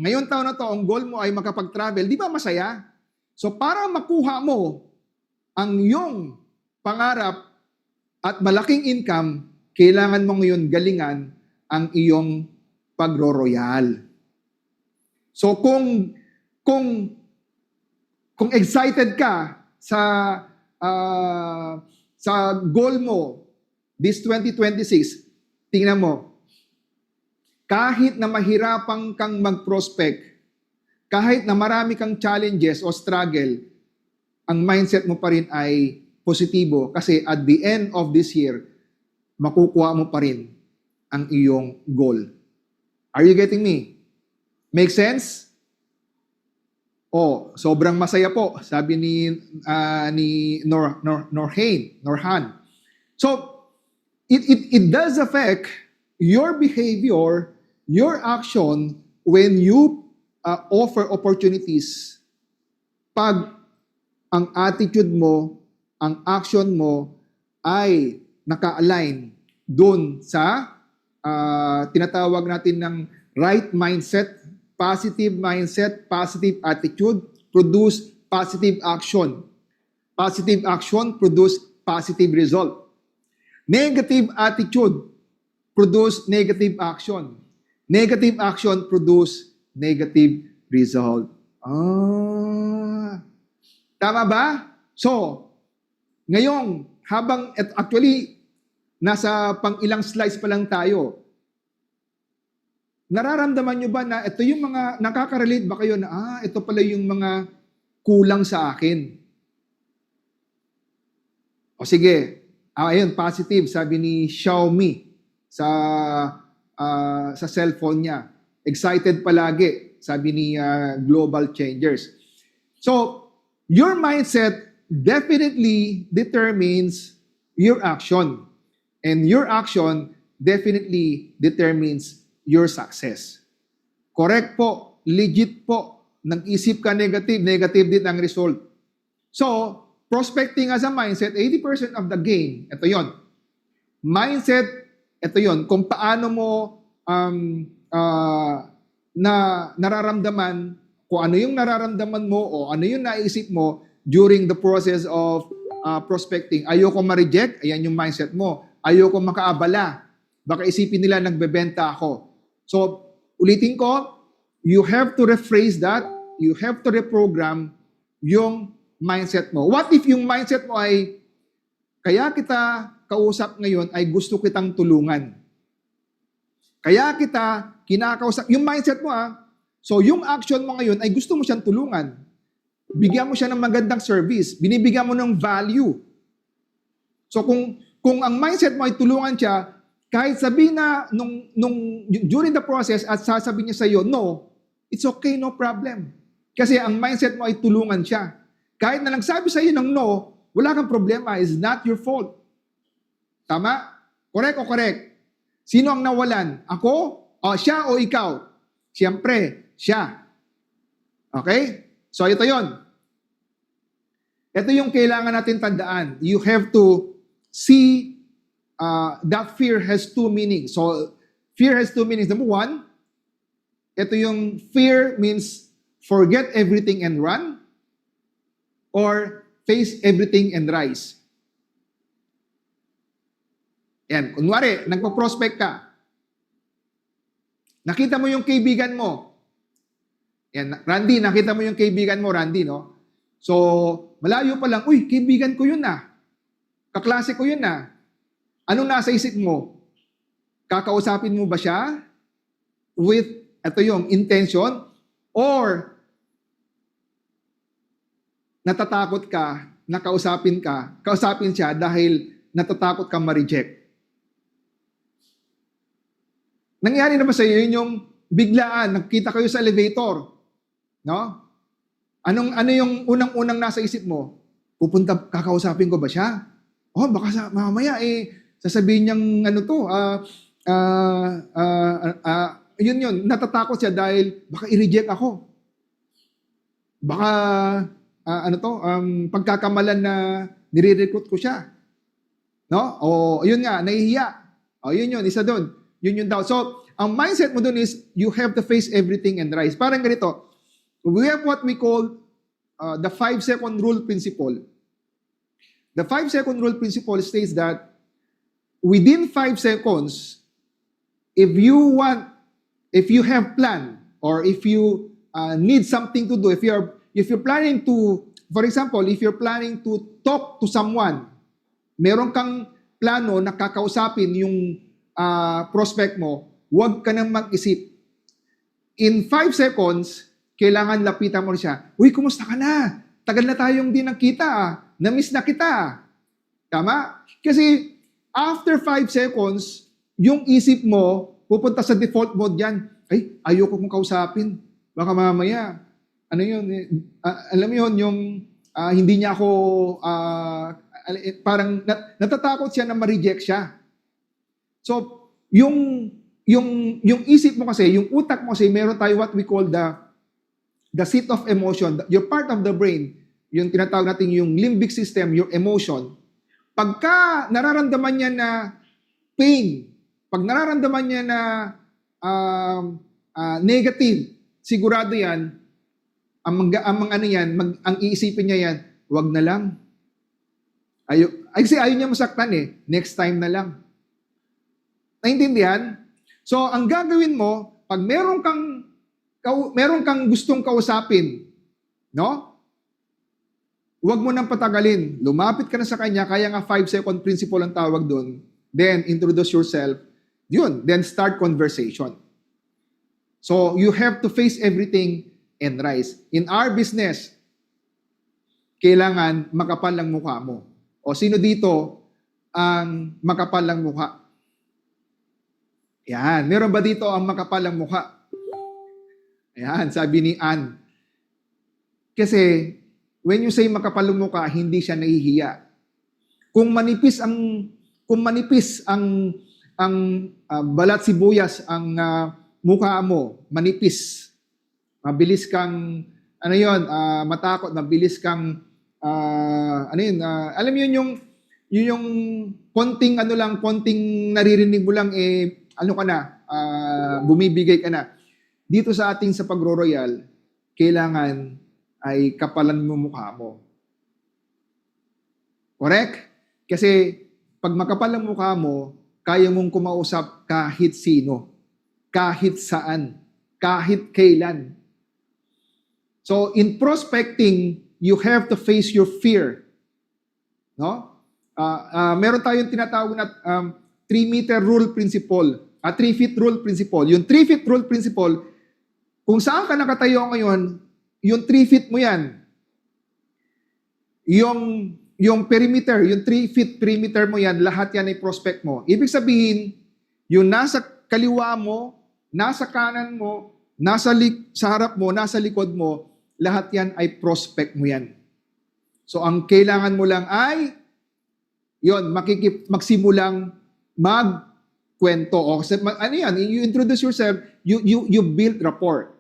Ngayong taon na to, ang goal mo ay makapag-travel. Di ba masaya? So, para makuha mo ang iyong pangarap at malaking income, kailangan mo ngayon galingan ang iyong pagro-royal. So kung excited ka sa goal mo this 2026, tingnan mo, kahit na mahirapan kang mag-prospect, kahit na marami kang challenges o struggle, ang mindset mo pa rin ay positibo kasi at the end of this year, makukuha mo pa rin ang iyong goal. Are you getting me? Make sense? Oh, sobrang masaya po, sabi ni Norhan. So, it does affect your behavior, your action when you offer opportunities. Pag ang attitude mo, ang action mo ay naka-align dun sa tinatawag natin ng right mindset, positive mindset, positive attitude, produce positive action. Positive action produce positive result. Negative attitude produce negative action. Negative action produce negative result. Tama ba? So, ngayong habang actually nasa pang ilang slides pa lang tayo, nararamdaman nyo ba na ito yung mga, nakaka-relate ba kayo na, ito pala yung mga kulang sa akin? O sige, ayun, positive, sabi ni Xiaomi sa cellphone niya. Excited palagi, sabi ni Global Changers. So, your mindset definitely determines your action. And your action definitely determines your success. Correct po, legit po. Nag-isip ka negative, negative din ang result. So, prospecting as a mindset, 80% of the game, ito yon. Mindset, ito yon. Kung paano mo nararamdaman, kung ano yung nararamdaman mo o ano yung naisip mo during the process of prospecting. Ayoko ma-reject, ayan yung mindset mo. Ayoko makaabala. Baka isipin nila nagbebenta ako. So, ulitin ko, you have to rephrase that, you have to reprogram yung mindset mo. What if yung mindset mo ay, kaya kita kausap ngayon ay gusto kitang tulungan. Kaya kita kinakausap, yung mindset mo so yung action mo ngayon ay gusto mo siyang tulungan. Bigyan mo siya ng magandang service, binibigyan mo ng value. So kung ang mindset mo ay tulungan siya, kahit sabihin na during the process at sasabihin niya sa iyo, no, it's okay, no problem. Kasi ang mindset mo ay tulungan siya. Kahit na nagsabi sa iyo ng no, wala kang problema, it's not your fault. Tama? Correct o correct? Sino ang nawalan? Ako? O siya o ikaw? Siyempre, siya. Okay? So ito yon. Ito yung kailangan natin tandaan. You have to see that fear has two meanings. So, fear has two meanings. Number one, ito yung fear means forget everything and run or face everything and rise. Yan. Kunwari, nagpo-prospect ka. Nakita mo yung kaibigan mo. Yan. Randy, nakita mo yung kaibigan mo, Randy, no? So, malayo pa lang, uy, kaibigan ko yun na. Kaklase ko yun na. Anong nasa isip mo? Kakausapin mo ba siya with, ito yung intention, or natatakot ka na kausapin siya dahil natatakot kang ma-reject? Nangyari na ba sa iyo yun yung biglaan, nagkita kayo sa elevator, no? Ano yung unang-unang nasa isip mo? Kakausapin ko ba siya? Oh, baka mamaya sasabihin niyang yun, natatakot siya dahil baka i-reject ako. Baka, pagkakamalan na nire-recruit ko siya. No? O, yun nga, nahihiya. O, yun, isa doon. Yun daw. So, ang mindset mo doon is, you have to face everything and rise. Parang ganito, we have what we call the 5-second rule principle. The 5-second rule principle states that within 5 seconds, if you have plan, or if you need something to do, if you're planning to, for example, if you're planning to talk to someone, meron kang plano na kakausapin yung prospect mo, huwag ka nang mag-isip. In 5 seconds, kailangan lapitan mo siya. Uy, kumusta ka na? Tagal na tayong di nakita. Na-miss na kita. Tama? Kasi after 5 seconds, yung isip mo, pupunta sa default mode yan. Ay, ayoko kong kausapin. Baka mamaya, alam mo yun, yung hindi niya ako, parang natatakot siya na ma-reject siya. So, yung isip mo kasi, yung utak mo kasi, meron tayo what we call the seat of emotion, your part of the brain, yung tinatawag natin yung limbic system, your emotion. Pagka nararamdaman niya na pain, pag nararamdaman niya na negative, sigurado yan, ang iisipin niya yan, wag na lang. Kasi ayaw niya masaktan next time na lang. Naintindihan? So, ang gagawin mo, pag meron kang gustong kausapin, no? Huwag mo nang patagalin. Lumapit ka na sa kanya, kaya nga 5-second principle ang tawag doon. Then, introduce yourself. Yun. Then, start conversation. So, you have to face everything and rise. In our business, kailangan makapal ang mukha mo. O sino dito ang makapal ang mukha? Yan. Meron ba dito ang makapal ang mukha? Ayan, sabi ni Ann. Kasi, when you say makapal ang mukha, hindi siya nahihiya. Kung manipis ang balat sibuyas ang mukha mo, manipis. Mabilis kang matakot, mabilis kang alam mo yun yung konting naririnig mo lang bumibigay ka na. Dito sa pagro-royal, kailangan ay kapalan mo mukha mo. Correct? Kasi pag makapal ang mukha mo, kaya mong kumausap kahit sino, kahit saan, kahit kailan. So in prospecting, you have to face your fear. No? Meron tayong tinatawag na 3-meter rule principle, 3-feet rule principle. Yung 3-feet rule principle, kung saan ka nakatayo ngayon, yung 3 feet mo yan. Yung perimeter, yung 3 feet perimeter mo yan, lahat yan ay prospect mo. Ibig sabihin, yung nasa kaliwa mo, nasa kanan mo, sa harap mo, nasa likod mo, lahat yan ay prospect mo yan. So, ang kailangan mo lang ay, magsimulang magkwento. O, you introduce yourself, you build rapport.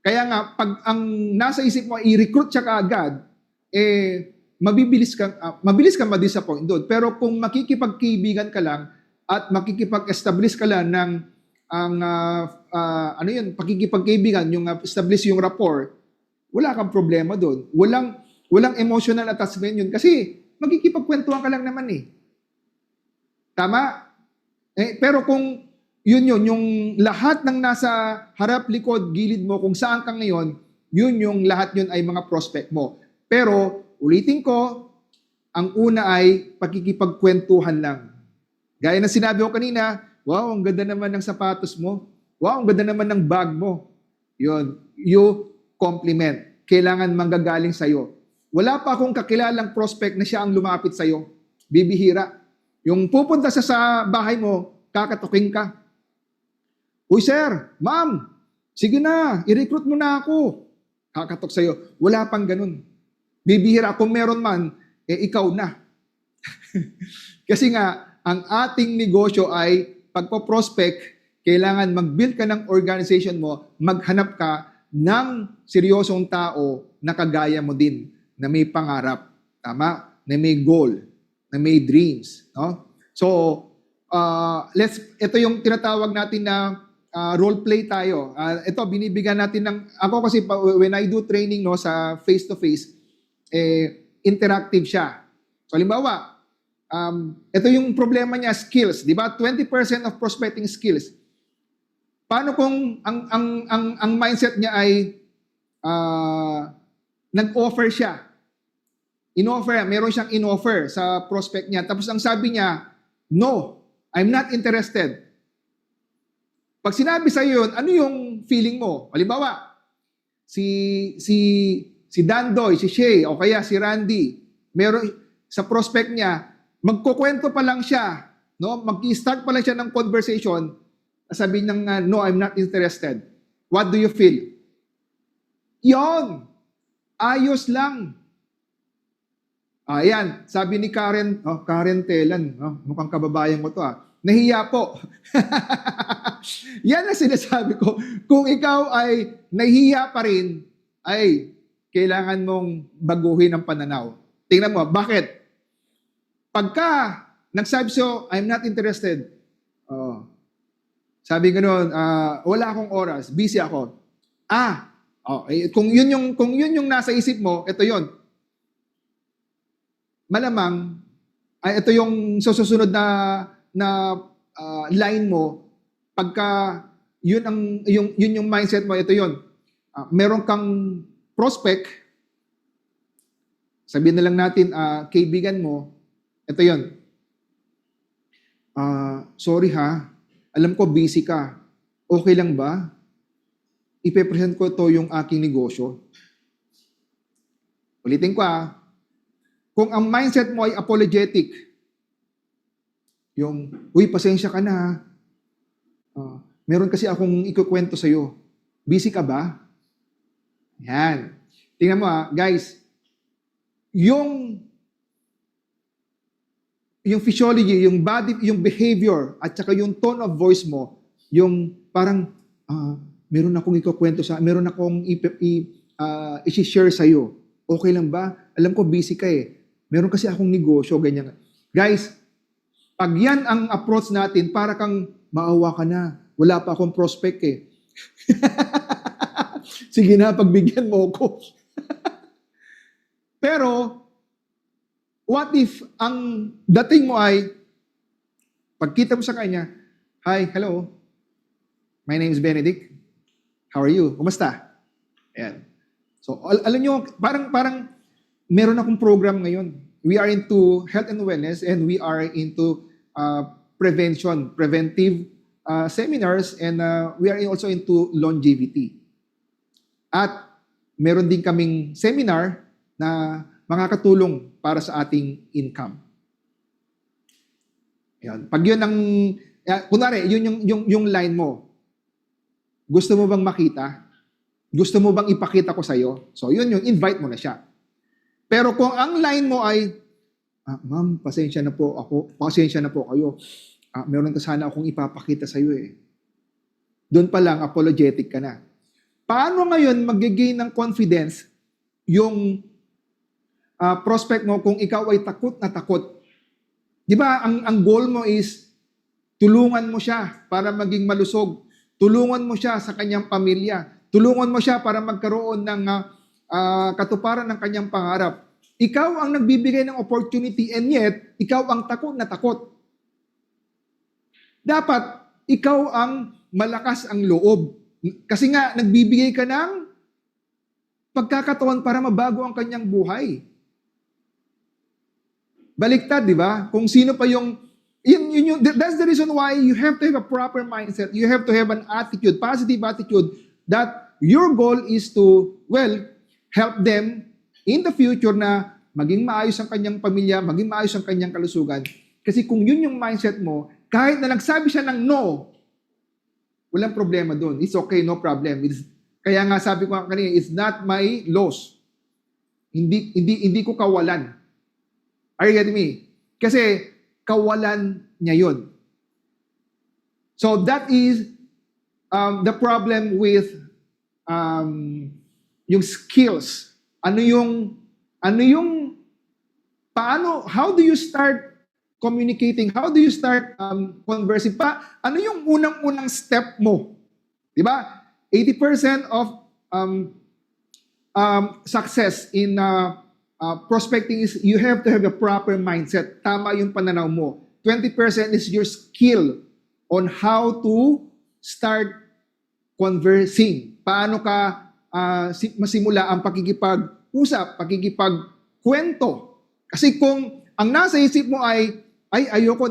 Kaya nga, pag ang nasa isip mo, i-recruit siya kaagad, mabilis kang ma-disappoint doon. Pero kung makikipagkaibigan ka lang at makikipag-establish ka lang ng pakikipagkaibigan, yung establish yung rapport, wala kang problema doon. Walang emotional attachment yun kasi magkikipagkwentuhan ka lang naman Tama? Pero kung yung lahat ng nasa harap, likod, gilid mo, kung saan ka ngayon, yung lahat yun ay mga prospect mo. Pero, ulitin ko, ang una ay pagkikipagkwentuhan lang. Gaya ng sinabi ko kanina, wow, ang ganda naman ng sapatos mo. Wow, ang ganda naman ng bag mo. Yun, you compliment. Kailangan manggagaling sa'yo. Wala pa akong kakilalang prospect na siya ang lumapit sa'yo. Bibihira. Yung pupunta sa bahay mo, kakatuking ka. Uy sir, ma'am, sige na, i-recruit mo na ako. Kakatok sa'yo. Wala pang ganun. Bibihira. Kung meron man, ikaw na. Kasi nga, ang ating negosyo ay pagpo-prospect, kailangan mag-build ka ng organization mo, maghanap ka ng seryosong tao na kagaya mo din, na may pangarap, tama? Na may goal, na may dreams. No? So, ito yung tinatawag natin na role play tayo. Ito, binibigyan natin ng, ako kasi when I do training no, sa face-to-face, interactive siya. So, halimbawa, ito yung problema niya, skills, di ba? 20% of prospecting skills. Paano kung ang mindset niya ay nag-offer siya? In-offer, meron siyang in-offer sa prospect niya. Tapos ang sabi niya, no, I'm not interested. Pag sinabi sa yun, ano yung feeling mo? Halimbawa, si Dandoy, si Shay, o kaya si Randy, meron sa prospect niya, magkukwento pa lang siya, no? Mag-start pa lang siya ng conversation, sabi ng no, I'm not interested. What do you feel? Yon, ayos lang. Ayan, sabi ni Karen, Karen Telan, mukhang kababayan mo to nahiya po. Yan ang sinasabi ko. Kung ikaw ay nahiya pa rin, ay kailangan mong baguhin ang pananaw. Tingnan mo, bakit? Pagka nagsabi siya, I'm not interested. Sabi ganoon, wala akong oras, busy ako. Kung yun yung nasa isip mo, ito yon. Malamang ay ito yung susunod na line mo pagka yun yung mindset mo, ito yon. Meron kang prospect, sabihin na lang natin kaibigan mo, ito yon. Sorry ha, alam ko busy ka. Okay lang ba? Ipe-present ko to yung aking negosyo. Ulitin ko kung ang mindset mo ay apologetic, yung, uy, pasensya ka na. Meron kasi akong ikukwento sa'yo. Busy ka ba? Yan. Tingnan mo guys, yung physiology, yung body, yung behavior, at saka yung tone of voice mo, yung parang, meron akong ikukwento meron akong i-share sa'yo. Okay lang ba? Alam ko busy ka Meron kasi akong negosyo, ganyan. Guys, pag yan ang approach natin, para kang maawa ka na. Wala pa akong prospect Sige na, pagbigyan mo ko. Pero, what if ang dating mo ay, pagkita mo sa kanya, hi, hello, my name is Benedict. How are you? Kumusta? Ayan. So, alam nyo, parang meron akong program ngayon. We are into health and wellness, and we are into preventive seminars, and we are also into longevity. At meron din kaming seminar na makakatulong para sa ating income. Yan. Pag yun ang, kunwari, yun yung line mo. Gusto mo bang makita? Gusto mo bang ipakita ko sa'yo? So yun yung invite mo na siya. Pero kung ang line mo ay, ma'am, pasensya na po kayo. Meron ka sana akong ipapakita sa'yo Doon pa lang, apologetic ka na. Paano ngayon mag-gain ng confidence yung prospect mo kung ikaw ay takot na takot? Di ba, ang goal mo is tulungan mo siya para maging malusog. Tulungan mo siya sa kanyang pamilya. Tulungan mo siya para magkaroon ng katuparan ng kanyang pangarap. Ikaw ang nagbibigay ng opportunity, and yet, ikaw ang takot na takot. Dapat, ikaw ang malakas ang loob. Kasi nga, nagbibigay ka ng pagkakataon para mabago ang kanyang buhay. Baliktad, di ba? Kung sino pa that's the reason why you have to have a proper mindset. You have to have an attitude, positive attitude, that your goal is to, help them in the future na maging maayos ang kanyang pamilya, maging maayos ang kanyang kalusugan. Kasi kung yun yung mindset mo, kahit na nagsabi siya ng no, walang problema doon. It's okay, no problem. Kaya nga sabi ko kanina, it's not my loss. Hindi ko kawalan. Are you getting me? Kasi kawalan niya yun. So that is the problem with yung skills. How do you start communicating? How do you start conversing? Ano yung unang-unang step mo? Di ba? 80% of success in prospecting is you have to have a proper mindset. Tama yung pananaw mo. 20% is your skill on how to start conversing. Paano ka masimula ang pakikipag-usap, pakikipagkwento. Kasi kung ang nasa isip mo ay ayoko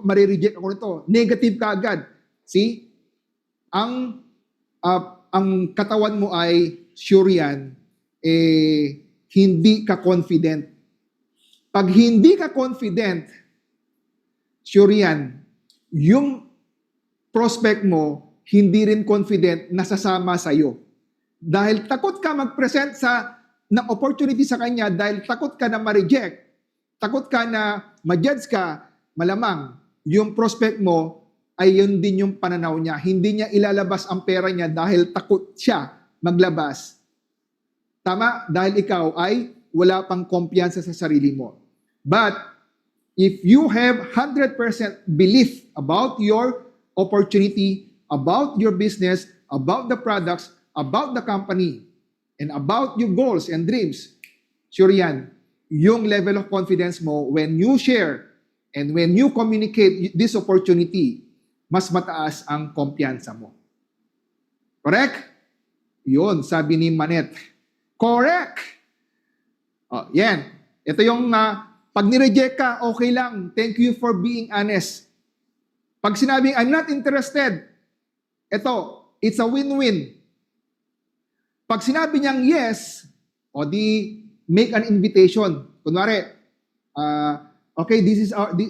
marireject ako nito. Negative ka agad. See? Ang katawan mo ay sure yan, hindi ka confident. Pag hindi ka confident, sure yan, yung prospect mo, hindi rin confident na sasama sa'yo. Dahil takot ka mag-present ng opportunity sa kanya, dahil takot ka na ma-reject, takot ka na ma-judge ka, malamang yung prospect mo ay yun din yung pananaw niya. Hindi niya ilalabas ang pera niya dahil takot siya maglabas. Tama? Dahil ikaw ay wala pang kumpiyansa sa sarili mo. But if you have 100% belief about your opportunity, about your business, about the products, about the company, and about your goals and dreams, sure yan, yung level of confidence mo when you share and when you communicate this opportunity, mas mataas ang kumpiyansa mo. Correct? Yun, sabi ni Manette. Correct! Yan. Ito yung pag nireject ka, okay lang. Thank you for being honest. Pag sinabing, I'm not interested, ito, it's a win-win. Pag sinabi niyang yes, di make an invitation. Kunwari, okay,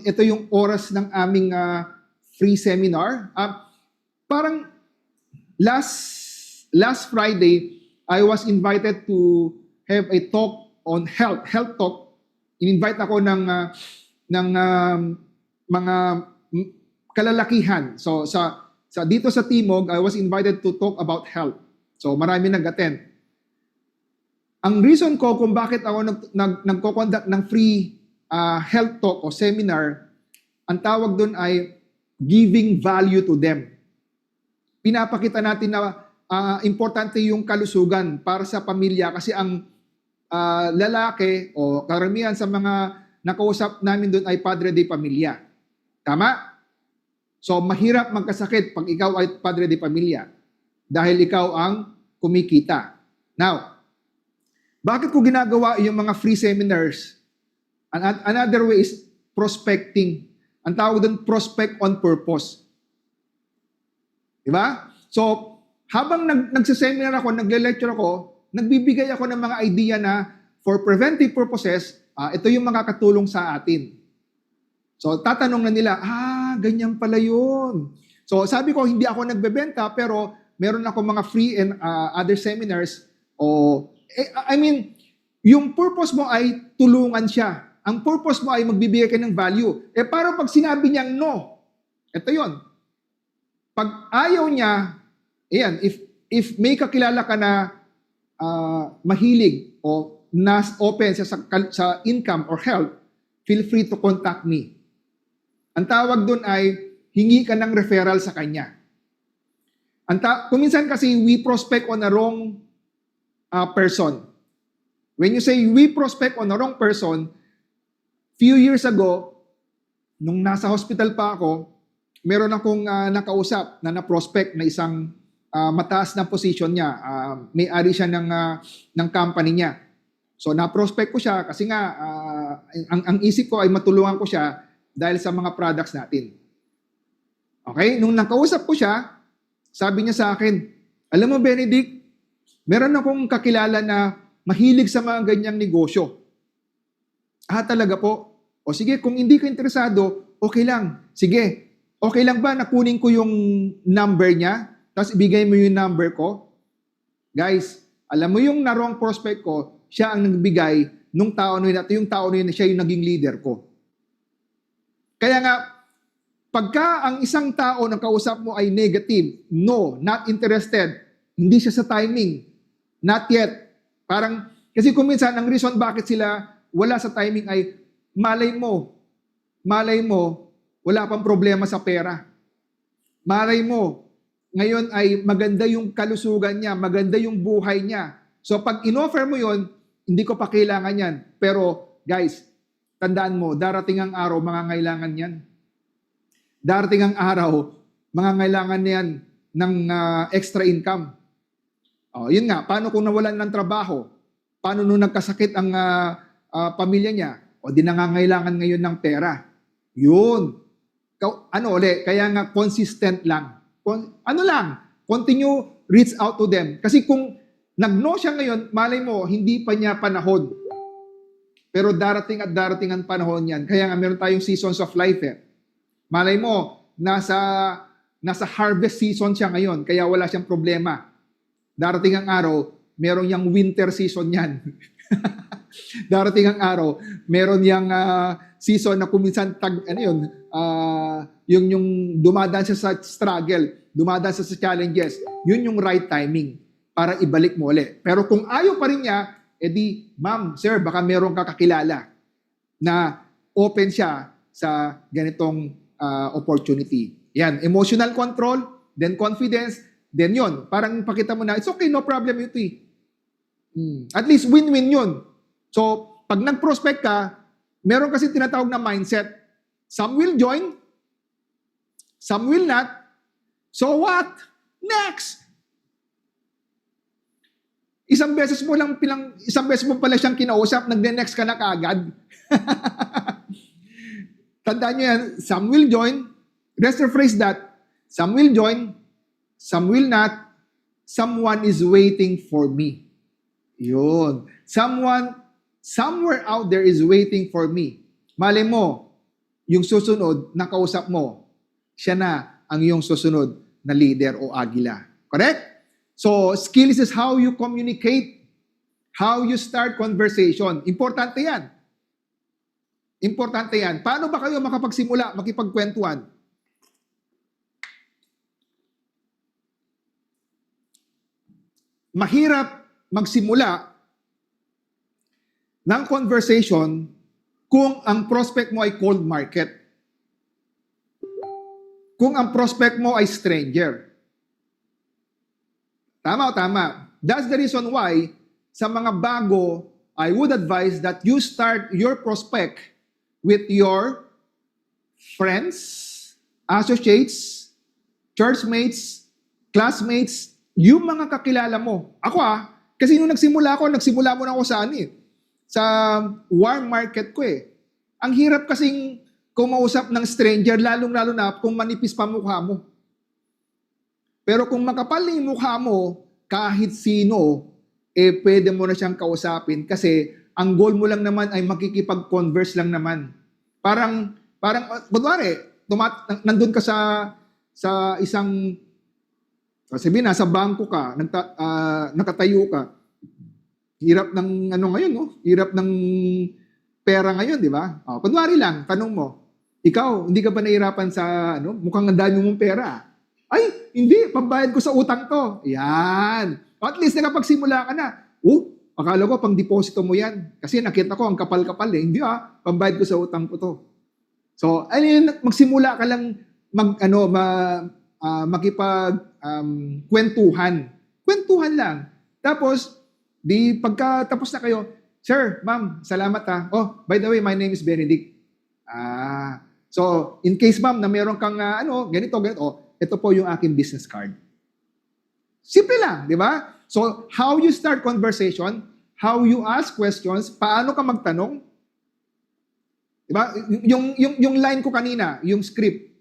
ito yung oras ng aming free seminar. Parang last Friday, I was invited to have a talk on health talk. In-invite ako ng mga kalalakihan. So dito sa Timog, I was invited to talk about health. So marami nag-attend. Ang reason ko kung bakit ako nagko-conduct ng free health talk o seminar, ang tawag doon ay giving value to them. Pinapakita natin na importante yung kalusugan para sa pamilya kasi ang lalaki o karamihan sa mga nakausap namin doon ay padre de pamilya. Tama? So mahirap magkasakit pag ikaw ay padre de pamilya dahil ikaw ang kumikita. Now, bakit ko ginagawa yung mga free seminars? Another way is prospecting. Ang tawag doon, prospect on purpose. Diba? So, habang nagsiseminar ako, nagle-lecture ako, nagbibigay ako ng mga idea na for preventive purposes, ito yung makakatulong sa atin. So, tatanong na nila, ganyan pala yun. So, sabi ko, hindi ako nagbebenta, pero meron ako mga free and other seminars. Yung purpose mo ay tulungan siya. Ang purpose mo ay magbibigay ka ng value. Parang pag sinabi niyang no, ito yon. Pag ayaw niya, ayan, if may kakilala ka na mahilig o nas open sa income or health, feel free to contact me. Ang tawag doon ay hingi ka ng referral sa kanya. Kuminsan kasi we prospect on a wrong person. When you say we prospect on a wrong person, few years ago, nung nasa hospital pa ako, meron akong nakausap na na-prospect na isang mataas na position niya. May-ari siya ng company niya. So na-prospect ko siya kasi nga ang isip ko ay matulungan ko siya dahil sa mga products natin. Okay? Nung nakausap ko siya, sabi niya sa akin, alam mo Benedict, meron akong kakilala na mahilig sa mga ganyang negosyo. Talaga po? O sige, kung hindi ka interesado, okay lang. Sige, okay lang ba na kunin ko yung number niya, tapos ibigay mo yung number ko? Guys, alam mo yung narong prospect ko, siya ang nagbigay nung tao na yun at yung tao na yun, siya yung naging leader ko. Kaya nga, pagka ang isang tao na kausap mo ay negative, no, not interested, hindi siya sa timing, not yet. Parang, kasi kung minsan, ang reason bakit sila wala sa timing ay malay mo, wala pang problema sa pera. Malay mo, ngayon ay maganda yung kalusugan niya, maganda yung buhay niya. So pag in-offer mo yon, hindi ko pa kailangan yan. Pero guys, tandaan mo, darating ang araw, mangangailangan yan. Darating ang araw, mangangailangan yan ng extra income. Yun nga, paano kung nawalan ng trabaho? Paano nung nagkasakit ang pamilya niya? O di nangangailangan ngayon ng pera. Yun. Kaya nga consistent lang. Continue reach out to them. Kasi kung nag-no siya ngayon, malay mo, hindi pa niya panahon. Pero darating at darating ang panahon niyan. Kaya nga meron tayong seasons of life Malay mo, nasa harvest season siya ngayon, kaya wala siyang problema. Darating ang araw, meron yang winter season yan. Darating ang araw, meron yang season na kuminsan yung dumadaan siya sa struggle, dumadaan siya sa challenges. Yun yung right timing para ibalik mo ulit. Pero kung ayaw pa rin niya, edi, ma'am, sir, baka meron kakakilala na open siya sa ganitong opportunity. Yan, emotional control, then confidence, then yon. Parang pakita mo na, it's okay, no problem ito At least win-win yun. So, pag nag-prospect ka, meron kasi tinatawag na mindset. Some will join, some will not. So what? Next! Isang beses mo pala siyang kinausap, nagne-next ka na kaagad. Tandaan nyo yan, some will join. Let's rephrase that. Some will join, some will not. Someone is waiting for me. Yun. Somewhere out there is waiting for me. Malay mo, yung susunod na kausap mo, siya na ang iyong susunod na leader o agila. Correct? So, skills is how you communicate, how you start conversation. Importante yan. Importante yan. Paano ba kayo makapagsimula, makipagkwentuhan? Mahirap magsimula ng conversation kung ang prospect mo ay cold market. Kung ang prospect mo ay stranger. Tama o tama? That's the reason why sa mga bago, I would advise that you start your prospect with your friends, associates, churchmates, classmates, yung mga kakilala mo. Ako kasi nung nagsimula muna ako sa warm market ko Ang hirap kasing kumausap ng stranger, lalong-lalo na kung manipis pa mukha mo. Pero kung makapal yung mukha mo, kahit sino, pwede mo na siyang kausapin kasi ang goal mo lang naman ay makikipag-converse lang naman. Parang kunwari, nandun ka sa isang, sabihin nasa bangko ka, nakatayo ka, hirap ng ngayon, no? Hirap ng pera ngayon, di ba? Kunwari lang, tanong mo, ikaw, hindi ka ba nahihirapan sa, mukhang ang dami mong pera? Ay, hindi, pambayad ko sa utang to. Yan. At least nakapagsimula ka na. Akala ko pang deposito mo yan. Kasi nakita ko ang kapal-kapal Hindi pambayad ko sa utang ko to. So, magsimula ka lang kwentuhan. Kwentuhan lang. Tapos, pagkatapos na kayo, sir, ma'am, salamat by the way, my name is Benedict. So, in case ma'am na meron kang ganito, ito po yung aking business card. Simple lang, di ba? So, how you start conversation, how you ask questions, paano ka magtanong, di ba? Yung line ko kanina, yung script,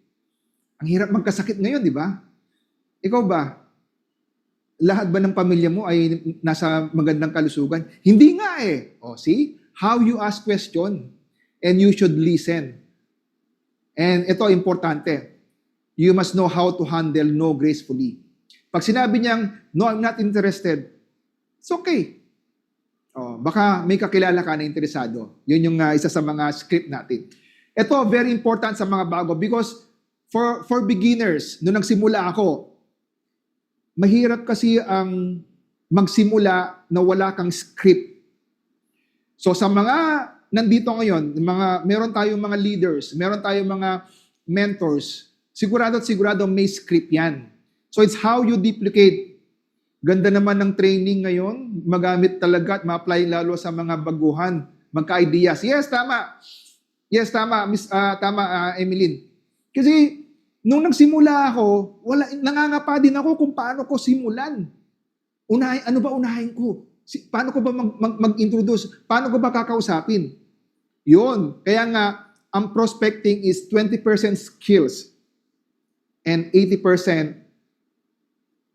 ang hirap magkasakit ngayon, di ba? Ikaw ba? Lahat ba ng pamilya mo ay nasa magandang kalusugan? Hindi nga eh. O, see? How you ask question. And you should listen. And ito, importante. You must know how to handle no gracefully. Pag sinabi niyang, no, I'm not interested, it's okay. O, baka may kakilala ka na interesado. Yun yung isa sa mga script natin. Ito, very important sa mga bago because for beginners, nung nagsimula ako, mahirap kasi ang magsimula na wala kang script. So sa mga nandito ngayon, meron tayong mga leaders, meron tayong mga mentors, sigurado may script yan. So it's how you duplicate. Ganda naman ng training ngayon, magamit talaga at ma-apply lalo sa mga baguhan, magka-ideas. Yes, tama. Yes, tama, Emeline. Kasi nung nagsimula ako, nangangapa din ako kung paano ko simulan. Ano ba unahin ko? Paano ko ba mag-introduce? Paano ko ba kakausapin? Yun. Kaya nga, ang prospecting is 20% skills and 80%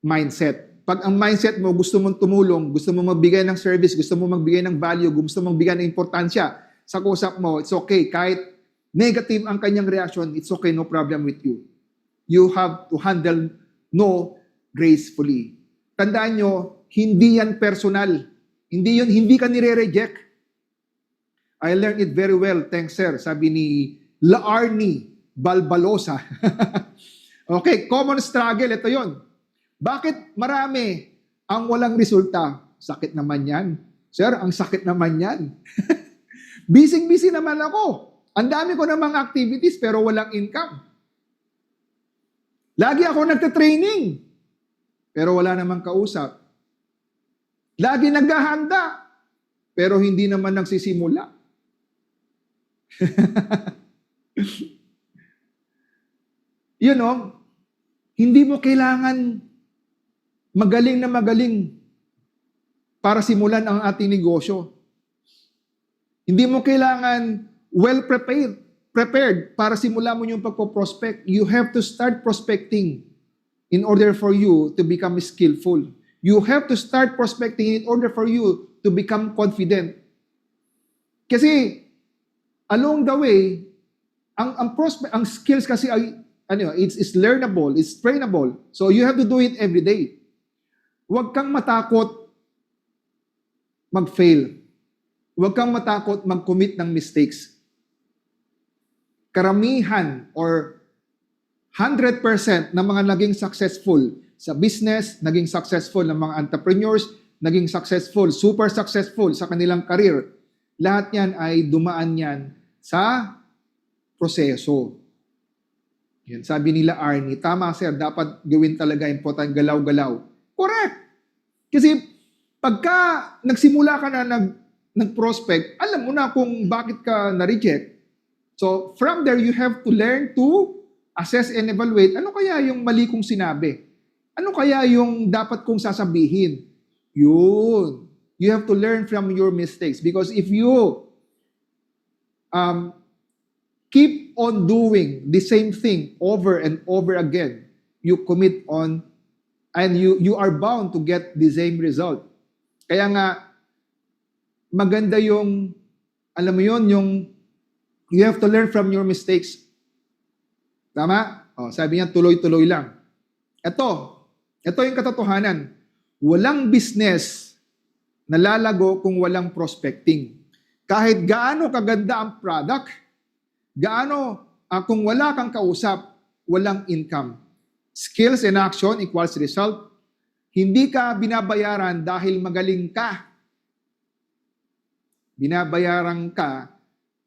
mindset. Pag ang mindset mo, gusto mong tumulong, gusto mong magbigay ng service, gusto mong magbigay ng value, gusto mong magbigay ng importansya sa kausap mo, it's okay. Kahit negative ang kanyang reaction, it's okay, no problem with you. You have to handle no gracefully. Tandaan nyo, hindi yan personal. Hindi ka nire-reject. I learned it very well, thanks sir, sabi ni Laarni Balbalosa. Okay, common struggle, ito yon. Bakit marami ang walang resulta? Sakit naman yan. Sir, ang sakit naman yan. Busy naman ako. Ang dami ko namang activities pero walang income. Lagi ako nagte-training, pero wala namang kausap. Lagi naghahanda, pero hindi naman nagsisimula. You know, hindi mo kailangan magaling na magaling para simulan ang ating negosyo. Hindi mo kailangan prepared para simula mo yung pagpo-prospect. You have to start prospecting in order for you to become skillful. You have to start prospecting in order for you to become confident. Kasi along the way, ang skills kasi ay it's learnable, it's trainable. So you have to do it every day. Huwag kang matakot mag-fail. Huwag kang matakot mag-commit ng mistakes. Karamihan or 100% ng mga naging successful sa business, naging successful ng mga entrepreneurs, naging successful, super successful sa kanilang career, lahat yan ay dumaan yan sa proseso. Yan, sabi nila Arnie, tama sir, dapat gawin talaga important galaw-galaw. Correct! Kasi pagka nagsimula ka na nag-prospect, alam mo na kung bakit ka na-reject. So, from there, you have to learn to assess and evaluate. Ano kaya yung mali kong sinabi? Ano kaya yung dapat kong sasabihin? Yun. You have to learn from your mistakes. Because if you keep on doing the same thing over and over again, you commit on and you are bound to get the same result. Kaya nga, maganda yung, alam mo yun, yung you have to learn from your mistakes. Tama? Sabi niya, tuloy-tuloy lang. Ito yung katotohanan. Walang business na lalago kung walang prospecting. Kahit gaano kaganda ang product, kung wala kang kausap, walang income. Skills and action equals result. Hindi ka binabayaran dahil magaling ka. Binabayaran ka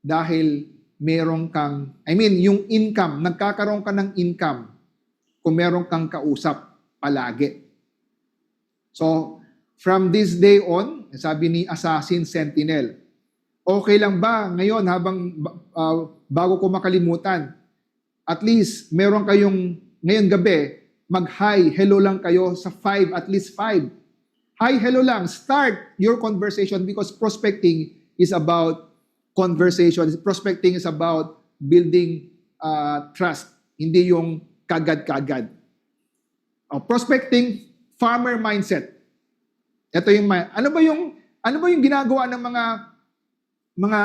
dahil meron kang, yung income, nagkakaroon ka ng income kung meron kang kausap palagi. So, from this day on, sabi ni Assassin Sentinel, okay lang ba ngayon habang bago ko makalimutan, at least meron kayong, ngayon gabi, mag-hi, hello lang kayo sa 5, at least 5. Hi, hello lang. Start your conversation because prospecting is about conversation. Prospecting is about building trust, hindi yung kagad-kagad. Prospecting, farmer mindset. Ito yung ano ba yung ginagawa ng mga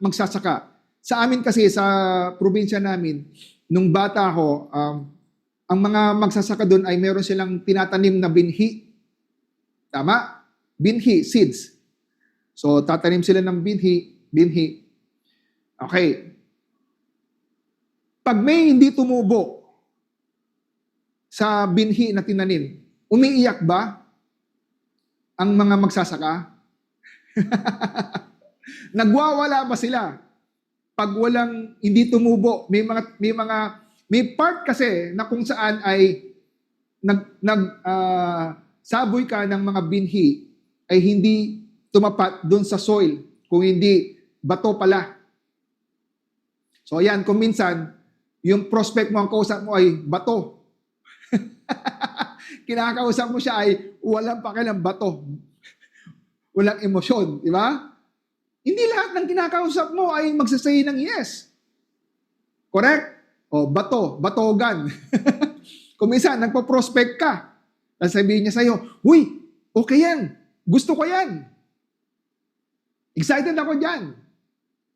magsasaka? Sa amin kasi sa probinsya namin, nung bata ako, ang mga magsasaka doon ay meron silang tinatanim na binhi. Tama? Binhi, seeds. So tatanim sila ng binhi. Okay. Pag may hindi tumubo sa binhi na tinanim, umiiyak ba ang mga magsasaka? Nagwawala ba sila? Pag walang hindi tumubo, may part kasi na kung saan ay saboy ka ng mga binhi ay hindi tumapat doon sa soil, kung hindi bato pala. So ayan, kung minsan yung prospect mo, ang kausap mo ay bato. Kinakausap mo siya ay walang pakialam, bato. Walang emosyon, di ba? Hindi lahat ng kinakausap mo ay magsasay ng yes. Correct? O, batogan. Kung minsan, nagpo-prospect ka, sabihin niya sa'yo, "Uy, okay yan. Gusto ko yan. Excited ako dyan."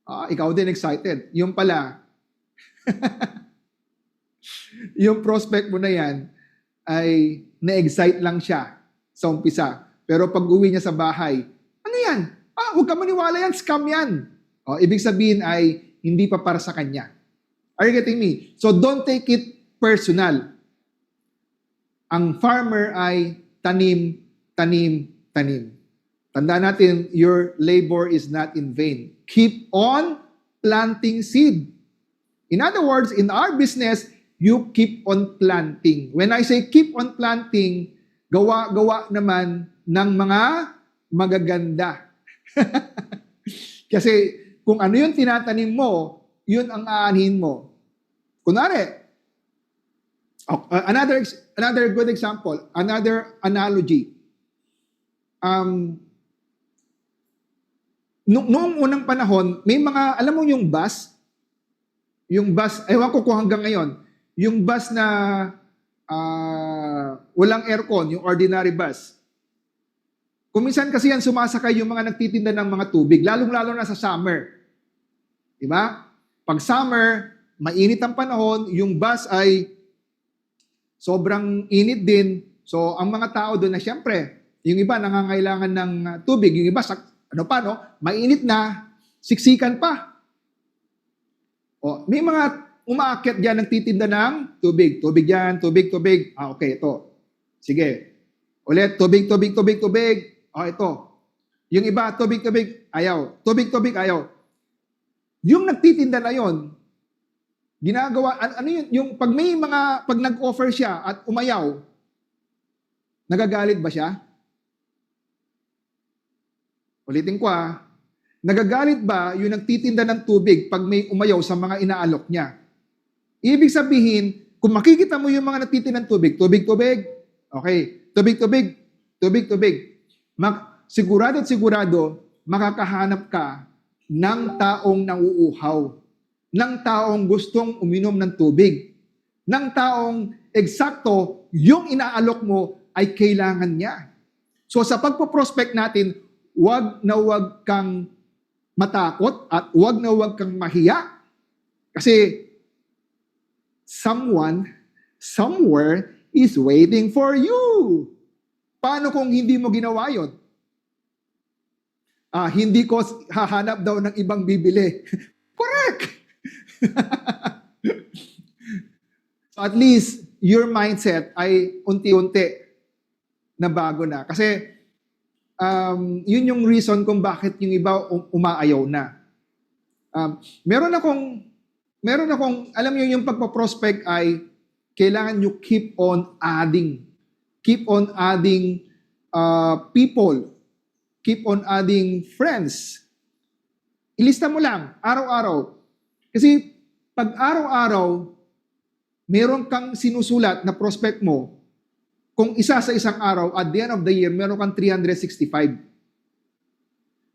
Ikaw din excited. Yung pala, yung prospect mo na yan ay na-excite lang siya sa umpisa. Pero pag uwi niya sa bahay, ano yan? Huwag ka maniwala yan, scam yan. Ibig sabihin ay hindi pa para sa kanya. Are you getting me? So don't take it personal. Ang farmer ay tanim. Tandaan natin, your labor is not in vain. Keep on planting seed. In other words, in our business, you keep on planting. When I say keep on planting, gawa naman ng mga magaganda. Kasi kung ano yung tinatanim mo, yun ang aanhin mo. Kunwari, another good example, another analogy. Noong unang panahon, may mga, alam mo yung bus, ewan ko kung hanggang ngayon, yung bus na walang aircon, yung ordinary bus. Kung minsan kasi yan sumasakay yung mga nagtitinda ng mga tubig, lalong-lalo na sa summer. Diba? Pag summer, mainit ang panahon, yung bus ay sobrang init din. So, ang mga tao doon na siyempre, yung iba nangangailangan ng tubig, yung iba, mainit na, siksikan pa. May mga umaakyat dyan, nagtitinda ng tubig. Tubig yan, tubig. Okay, ito. Sige. Ulit, tubig. Ito. Yung iba, tubig, ayaw. Tubig, ayaw. Yung nagtitinda na yon, ginagawa, ano yun, yung pag nag-offer siya at umayaw, nagagalit ba siya? Ulitin ko nagagalit ba yung nagtitinda ng tubig pag may umayaw sa mga inaalok niya? Ibig sabihin, kung makikita mo yung mga nagtitinda ng tubig, okay, tubig. Sigurado, makakahanap ka ng taong nauuhaw, ng taong gustong uminom ng tubig, ng taong eksakto yung inaalok mo ay kailangan niya. So sa pagpo-prospect natin, wag kang matakot at wag kang mahiya. Kasi someone, somewhere is waiting for you. Paano kung hindi mo ginawa yun? Hindi ko hahanap daw ng ibang bibili. Correct! So at least, your mindset ay unti-unti na bago na. Kasi, yun yung reason kung bakit yung iba umaayaw na. Meron akong, alam niyo yung pagpa-prospect ay kailangan you keep on adding. Keep on adding people. Keep on adding friends. Ilista mo lang, araw-araw. Kasi pag araw-araw, meron kang sinusulat na prospect mo, kung isa sa isang araw, at the end of the year, meron kang 365.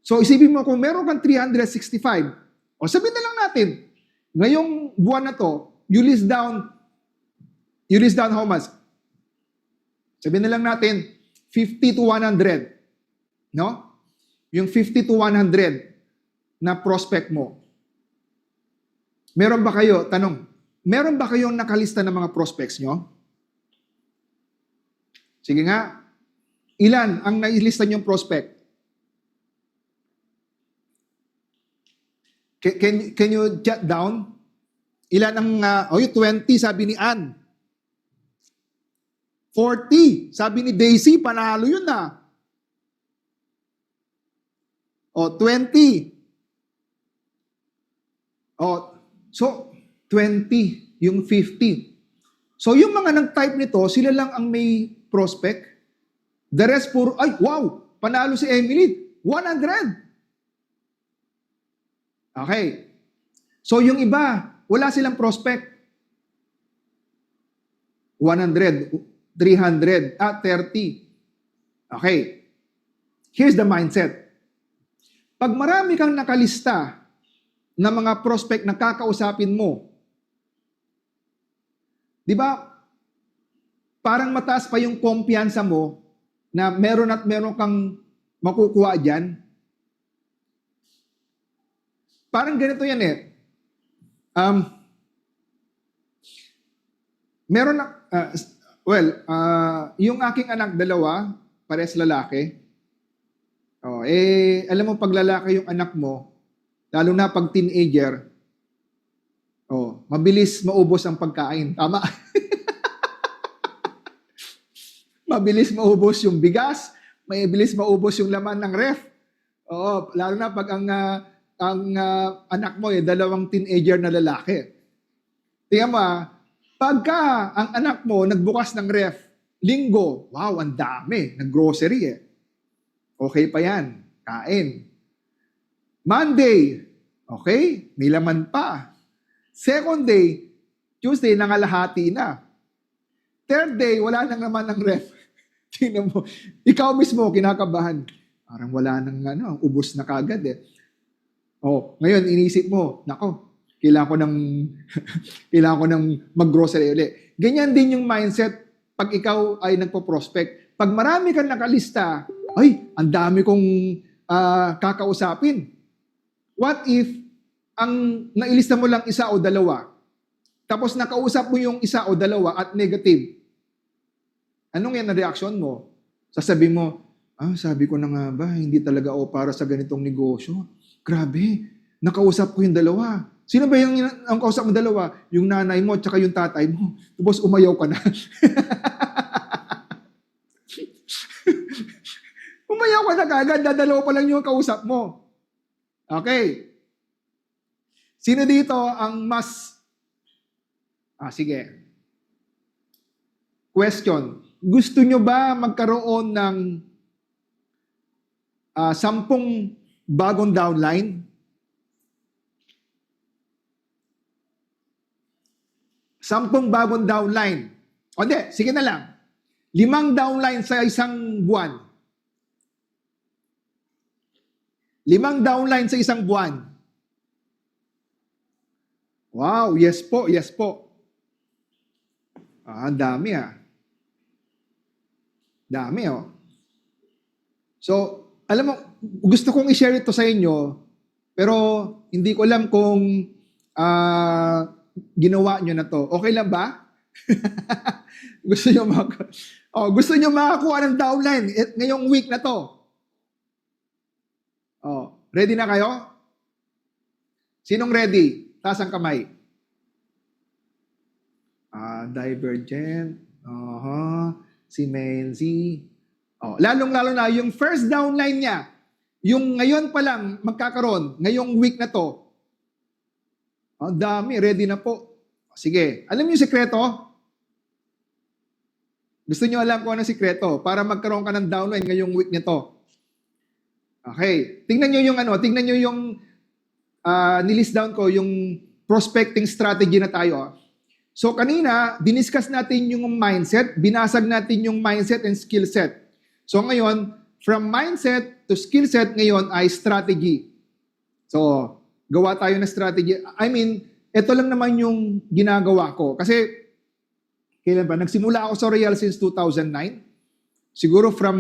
So isipin mo, kung meron kang 365, o sabihin na lang natin, ngayong buwan na to, you list down how much? Sabihin na lang natin, 50 to 100. No? Yung 50 to 100 na prospect mo. Meron ba kayo, tanong, meron ba kayong nakalista ng mga prospects nyo? Sige nga, ilan ang nailista nyong prospect? Can you jot down? Ilan ang, 20 sabi ni Ann. 40 sabi ni Daisy, panalo yun na. 20. So 20, yung 50. So yung mga nag-type nito, sila lang ang may prospect. The rest puro, ay wow, panalo si Emily, 100. Okay. So yung iba, wala silang prospect. 100, 300, 30. Okay. Here's the mindset. Pag marami kang nakalista na mga prospect na kakausapin mo, di ba, parang mataas pa yung kumpiyansa mo na meron at meron kang makukuha dyan. Parang ganito yan eh. Meron na, yung aking anak, dalawa, pares lalaki. Alam mo, pag lalaki yung anak mo, lalo na pag teenager, mabilis maubos ang pagkain. Tama? Mabilis maubos yung bigas, mabilis maubos yung laman ng ref. Lalo na pag ang anak mo dalawang teenager na lalaki. Tingnan mo, pagka ang anak mo nagbukas ng ref, linggo, wow, ang dami, nag-grocery eh. Okay pa yan, kain. Monday, okay, may laman pa. Second day, Tuesday, nangalahati na. Third day, wala nang naman ng ref. Tingnan mo, ikaw mismo kinakabahan. Parang wala nang ubos na kagad eh. Ngayon iniisip mo, nako, kailangan ko ng mag-grocery ulit. Ganyan din yung mindset pag ikaw ay nagpo-prospect. Pag marami kang nakalista, ay, ang dami kong kakausapin. What if ang nailista mo lang isa o dalawa, tapos nakausap mo yung isa o dalawa at negative? Anong yan na reaksyon mo? Sasabihin mo, sabi ko na nga ba, hindi talaga ako para sa ganitong negosyo. Grabe, nakausap ko yung dalawa. Sino ba yung ang kausap mo dalawa? Yung nanay mo at saka yung tatay mo. Tapos umayaw ka na. Umayaw ka na kagad, dadalawa pa lang yung kausap mo. Okay. Sino dito ang mas... sige. Question. Gusto nyo ba magkaroon ng 10 bagong downline? 10 bagong downline. O hindi, sige na lang. 5 downline sa isang buwan. 5 downline sa isang buwan. Wow, yes po, yes po. Dami Dami So, alam mo, gusto kong i-share ito sa inyo, pero hindi ko alam kung ginawa nyo na to. Okay lang ba? Gusto nyo makakuha ng downline ngayong week na to. Ready na kayo? Sinong ready? Taas ang kamay. Divergent. Si Menzi. Lalong-lalo na, yung first downline niya, yung ngayon pa lang magkakaroon, ngayong week na to, ang dami, ready na po. Sige, alam niyo yung sikreto? Gusto niyo alam kung ano sikreto para magkaroon ka ng downline ngayong week nito? Okay, tingnan niyo yung nilist down ko, yung prospecting strategy na tayo. So kanina, diniscuss natin yung mindset, binasag natin yung mindset and skill set. So ngayon, from mindset to skill set ngayon ay strategy. So, gawa tayo ng strategy. I mean, ito lang naman yung ginagawa ko. Kasi, kailan ba? Nagsimula ako sa Royal since 2009. Siguro from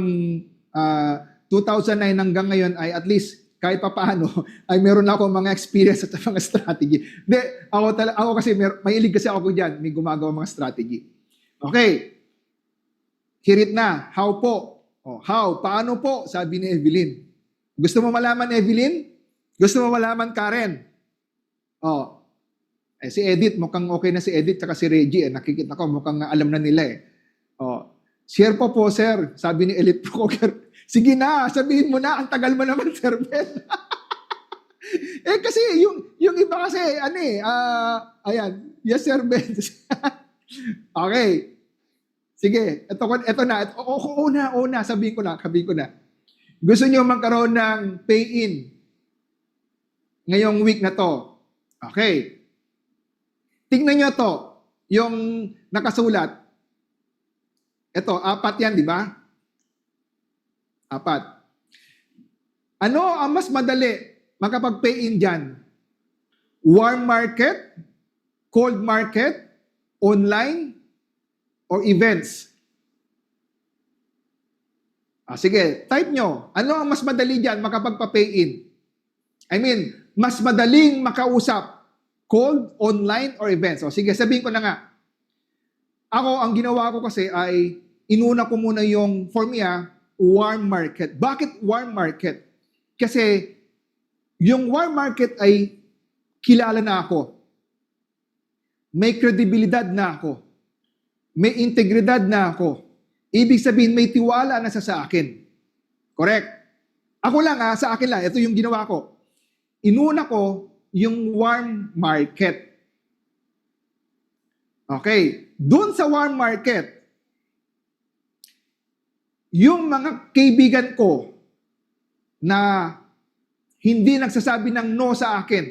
2009 hanggang ngayon ay at least kahit pa paano ay meron na ako mga experience at mga strategy. Hindi, ako kasi mahilig kasi ako diyan, may gumagawa mga strategy. Okay. Hear it na. How po? Oh, how? Paano po? Sabi ni Evelyn. Gusto mo malaman, Evelyn? Gusto mo malaman, Karen? Oh. Si Edith, mukhang okay na si Edith at si Reggie. Nakikita ko, mukhang alam na nila eh. Oh. Share po, sir. Sabi ni Elite Poker. Sige na, sabihin mo na, ang tagal mo naman, Sir Ben. Kasi yung iba kasi, ayan, yes, Sir Ben. Okay. Sige, ito na. Una, sabihin ko na. Gusto niyo magkaroon ng pay-in ngayong week na to. Okay. Tingnan niyo to, yung nakasulat. Ito, 4 yan, di ba? 4. Ano ang mas madali makapag-pay-in dyan? Warm market, cold market, online, or events? Sige, type nyo. Ano ang mas madali dyan makapagpa-pay-in? I mean, mas madaling makausap, cold, online, or events? Sige, sabihin ko na nga. Ako, ang ginawa ko kasi ay inuna ko muna yung, for me warm market. Bakit warm market? Kasi yung warm market ay kilala na ako. May kredibilidad na ako. May integridad na ako. Ibig sabihin, may tiwala na sa akin. Correct? Ako lang sa akin lang. Ito yung ginawa ko. Inuna ko yung warm market. Okay. Doon sa warm market, yung mga kaibigan ko na hindi nagsasabi ng no sa akin,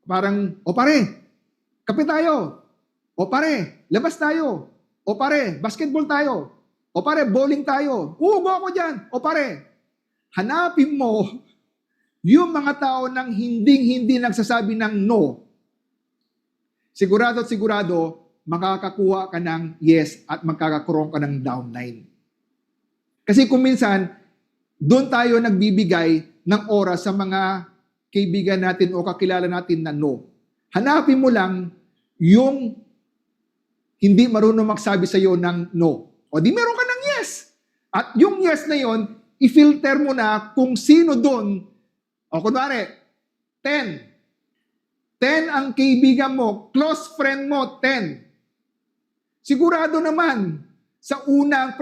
parang, o pare, kape tayo. O pare, labas tayo. O pare, basketball tayo. O pare, bowling tayo. Go ako dyan. O pare, hanapin mo yung mga tao nang hindi nagsasabi ng no. Sigurado at sigurado, makakakuha ka ng yes at magkakaroon ka ng downline. Kasi kung minsan, doon tayo nagbibigay ng oras sa mga kaibigan natin o kakilala natin na no. Hanapin mo lang yung hindi marunong magsabi sa iyo ng no. O di meron ka ng yes. At yung yes na yon, i-filter mo na kung sino doon. O kunwari, 10. 10 ang kaibigan mo, close friend mo, 10. Sigurado naman sa unang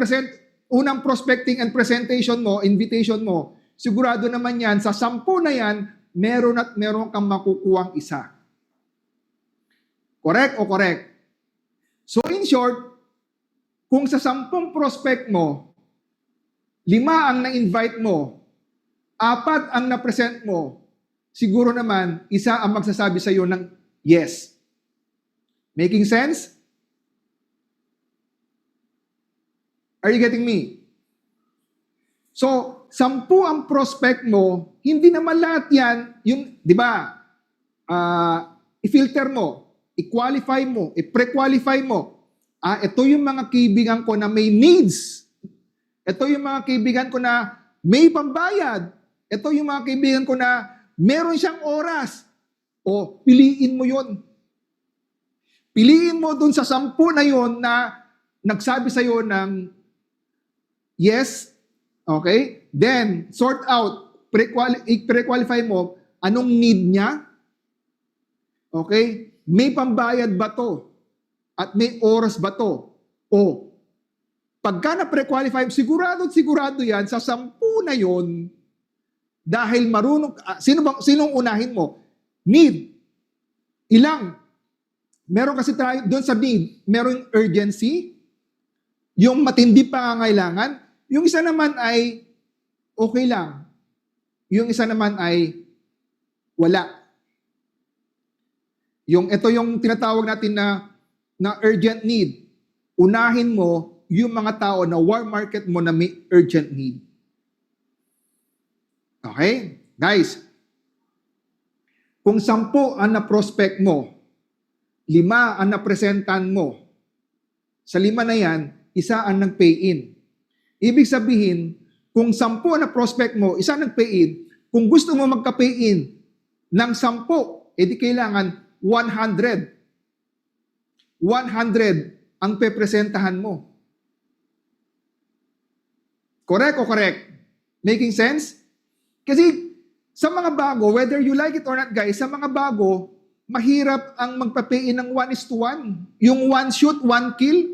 prospecting and presentation mo, invitation mo, sigurado naman yan, sa 10 na yan, meron kang makukuhang isa. Correct o correct? So in short, kung sa 10 prospect mo, 5 ang na-invite mo, 4 ang na-present mo, siguro naman, isa ang magsasabi sa iyo ng yes. Making sense? Are you getting me? So, 10 ang prospect mo, hindi naman lahat yan, yung, di ba, i-filter mo, i-qualify mo, i-pre-qualify mo. Ito yung mga kaibigan ko na may needs. Ito yung mga kaibigan ko na may pambayad. Ito yung mga kaibigan ko na meron siyang oras. O, piliin mo yun. Piliin mo dun sa 10 na yun na nagsabi sa'yo ng yes, okay? Then, sort out, pre-qualify mo, anong need niya? Okay? May pambayad ba to? At may oras ba to? O, pagka na-pre-qualify, sigurado yan, sa 10 na yon, dahil marunong, sinong unahin mo? Need. Ilang? Meron kasi tayo, doon sa need, meron urgency, yung matindi pangangailangan, yung isa naman ay okay lang. Yung isa naman ay wala. Ito yung tinatawag natin na na urgent need, unahin mo yung mga tao na warm market mo na may urgent need. Okay? Guys, kung 10 ang na-prospect mo, 5 ang na-presentan mo, sa 5 na yan, 1 ang nag-pay in. Ibig sabihin, kung 10 ang na-prospect mo, 1 nag-pay in, kung gusto mo magka-pay in ng 10, edi kailangan 100. 100 ang pepresentahan mo. Correct o correct? Making sense? Kasi sa mga bago, whether you like it or not guys, sa mga bago, mahirap ang magpa-pay in ng 1:1. Yung 1 shoot, 1 kill.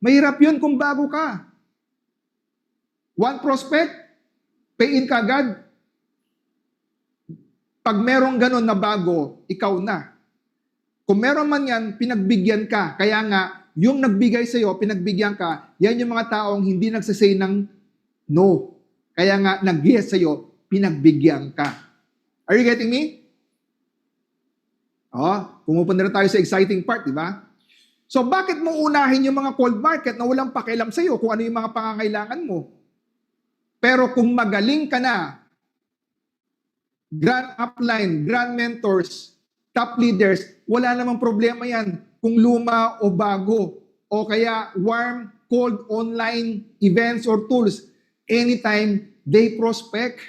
Mahirap yun kung bago ka. 1 prospect, pay in ka agad. Pag merong ganon na bago, ikaw na. Kung meron man yan, pinagbigyan ka. Kaya nga, yung nagbigay sa'yo, pinagbigyan ka, yan yung mga taong hindi nagsasay ng no. Kaya nga, nag-yes sa'yo, pinagbigyan ka. Are you getting me? Pumupunta na tayo sa exciting part, di ba? So, bakit mo unahin yung mga cold market na walang pakialam sa'yo kung ano yung mga pangangailangan mo? Pero kung magaling ka na, grand upline, grand mentors, top leaders, wala namang problema yan kung luma o bago o kaya warm, cold, online events or tools. Anytime they prospect.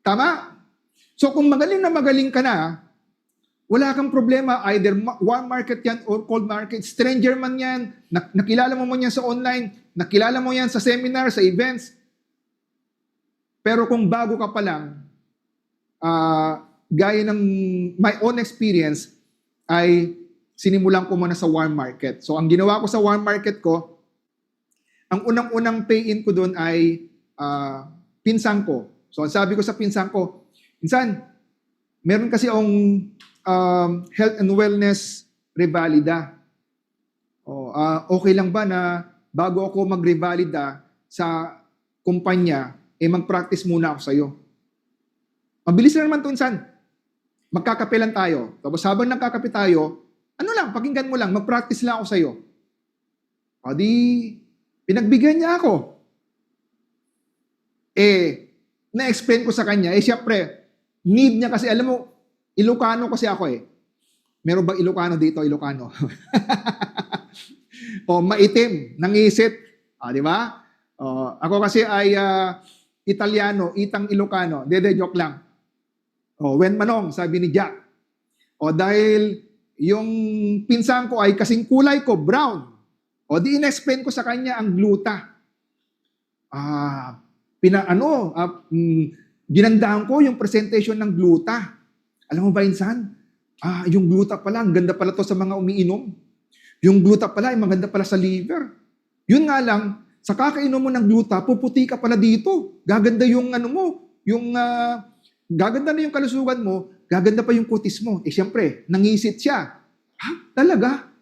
Tama? So kung magaling na magaling ka na, wala kang problema, either warm market yan or cold market, stranger man yan, nakilala mo yan sa online, nakilala mo yan sa seminar, sa events. Pero kung bago ka pa lang, gaya ng my own experience, ay sinimulan ko muna sa warm market. So ang ginawa ko sa warm market ko, ang unang-unang pay-in ko doon ay pinsan ko. So sabi ko sa pinsan ko, pinsan, meron kasi ang health and wellness revalida. Okay lang ba na bago ako mag-revalida sa kumpanya, mag-practice muna ako sa'yo? Mabilis na naman ito, insan. Magkakape lang tayo. Tapos habang nagkakape tayo, pakinggan mo lang, mag-practice lang ako sa'yo. O di, pinagbigyan niya ako. Na-explain ko sa kanya, siyempre, need niya kasi, alam mo, Ilocano kasi ako Meron bang Ilocano dito? Ilocano. Maitim, nangisit. Di ba? Ako kasi ay Italiano, itang Ilocano. Joke lang. When manong, sabi ni Jack. Dahil yung pinsan ko ay kasing kulay ko, brown. Di in-explain ko sa kanya ang gluta. Ginandahan ko yung presentation ng gluta. Alam mo ba, insan? Yung gluta pala, ang ganda pala to sa mga umiinom. Yung gluta pala, ay maganda pala sa liver. Yun nga lang, sa kakainom mo ng gluta, puputi ka pala dito. Gaganda yung gaganda na yung kalusugan mo, gaganda pa yung kutis mo. Siyempre, nangisit siya. Talaga?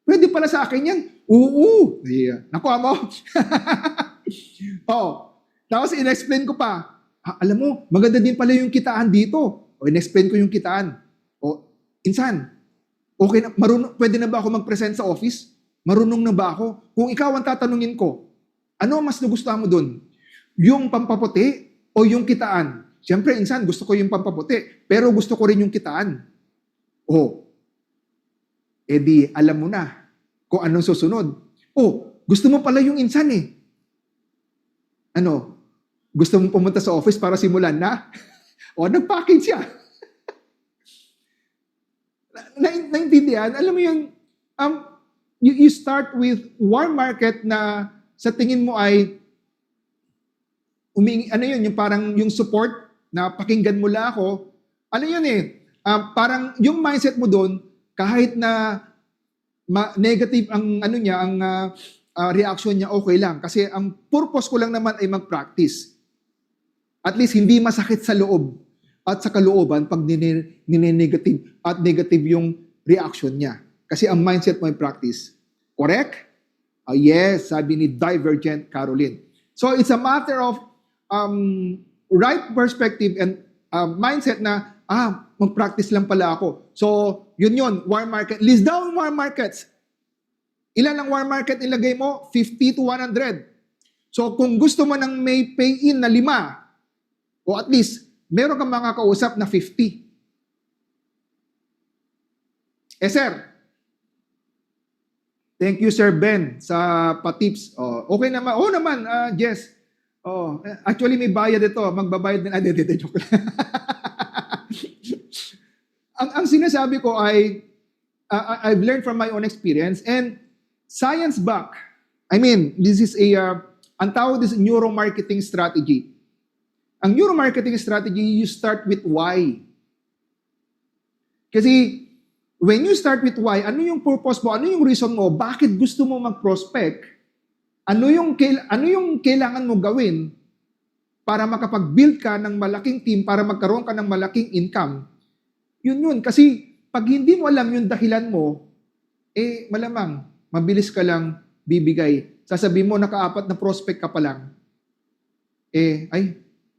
Pwede pala sa akin yan? Oo. Nakuha mo? Tapos in-explain ko pa, alam mo, maganda din pala yung kitaan dito. In-explain ko yung kitaan. Insan, okay na, pwede na ba ako mag-present sa office? Marunong na ba ako? Kung ikaw ang tatanungin ko, ano mas nagustuhan mo dun? Yung pampaputi o yung kitaan? Siyempre, insan, gusto ko yung pampaputi, pero gusto ko rin yung kitaan. Di, alam mo na kung anong susunod. Gusto mo pala yung insan Gusto mo pumunta sa office para simulan na? Nag-package siya. Naintindihan? Alam mo yung, you start with warm market na sa tingin mo ay, yung parang yung support na pakinggan mo lang ako. Parang yung mindset mo doon, kahit na negative ang reaction niya, okay lang. Kasi ang purpose ko lang naman ay mag-practice. At least hindi masakit sa loob at sa kalooban pag nine-negative at negative yung reaction niya. Kasi ang mindset mo ay practice. Correct? Yes, sabi ni Divergent Caroline. So it's a matter of right perspective and mindset na, mag-practice lang pala ako. So, yun, warm market. List down warm markets. Ilan ang warm market ilagay mo? 50 to 100. So, kung gusto mo ng may pay-in na 5, o at least, meron kang mga kausap na 50. Sir, thank you, Sir Ben, sa pa-tips. Okay naman. Naman, Jess. Actually, may bayad ito. Magbabayad din. Joke lang. ang sinasabi ko ay, I've learned from my own experience and science back. I mean, this is ang tawag is neuromarketing strategy. Ang neuromarketing strategy, you start with why. Kasi, when you start with why, ano yung purpose mo, ano yung reason mo, bakit gusto mo mag-prospect, ano yung kailangan mo gawin para makapag-build ka ng malaking team, para magkaroon ka ng malaking income. Yun. Kasi, pag hindi mo alam yung dahilan mo, malamang, mabilis ka lang bibigay. Sasabihin mo, naka-4 na prospect ka pa lang.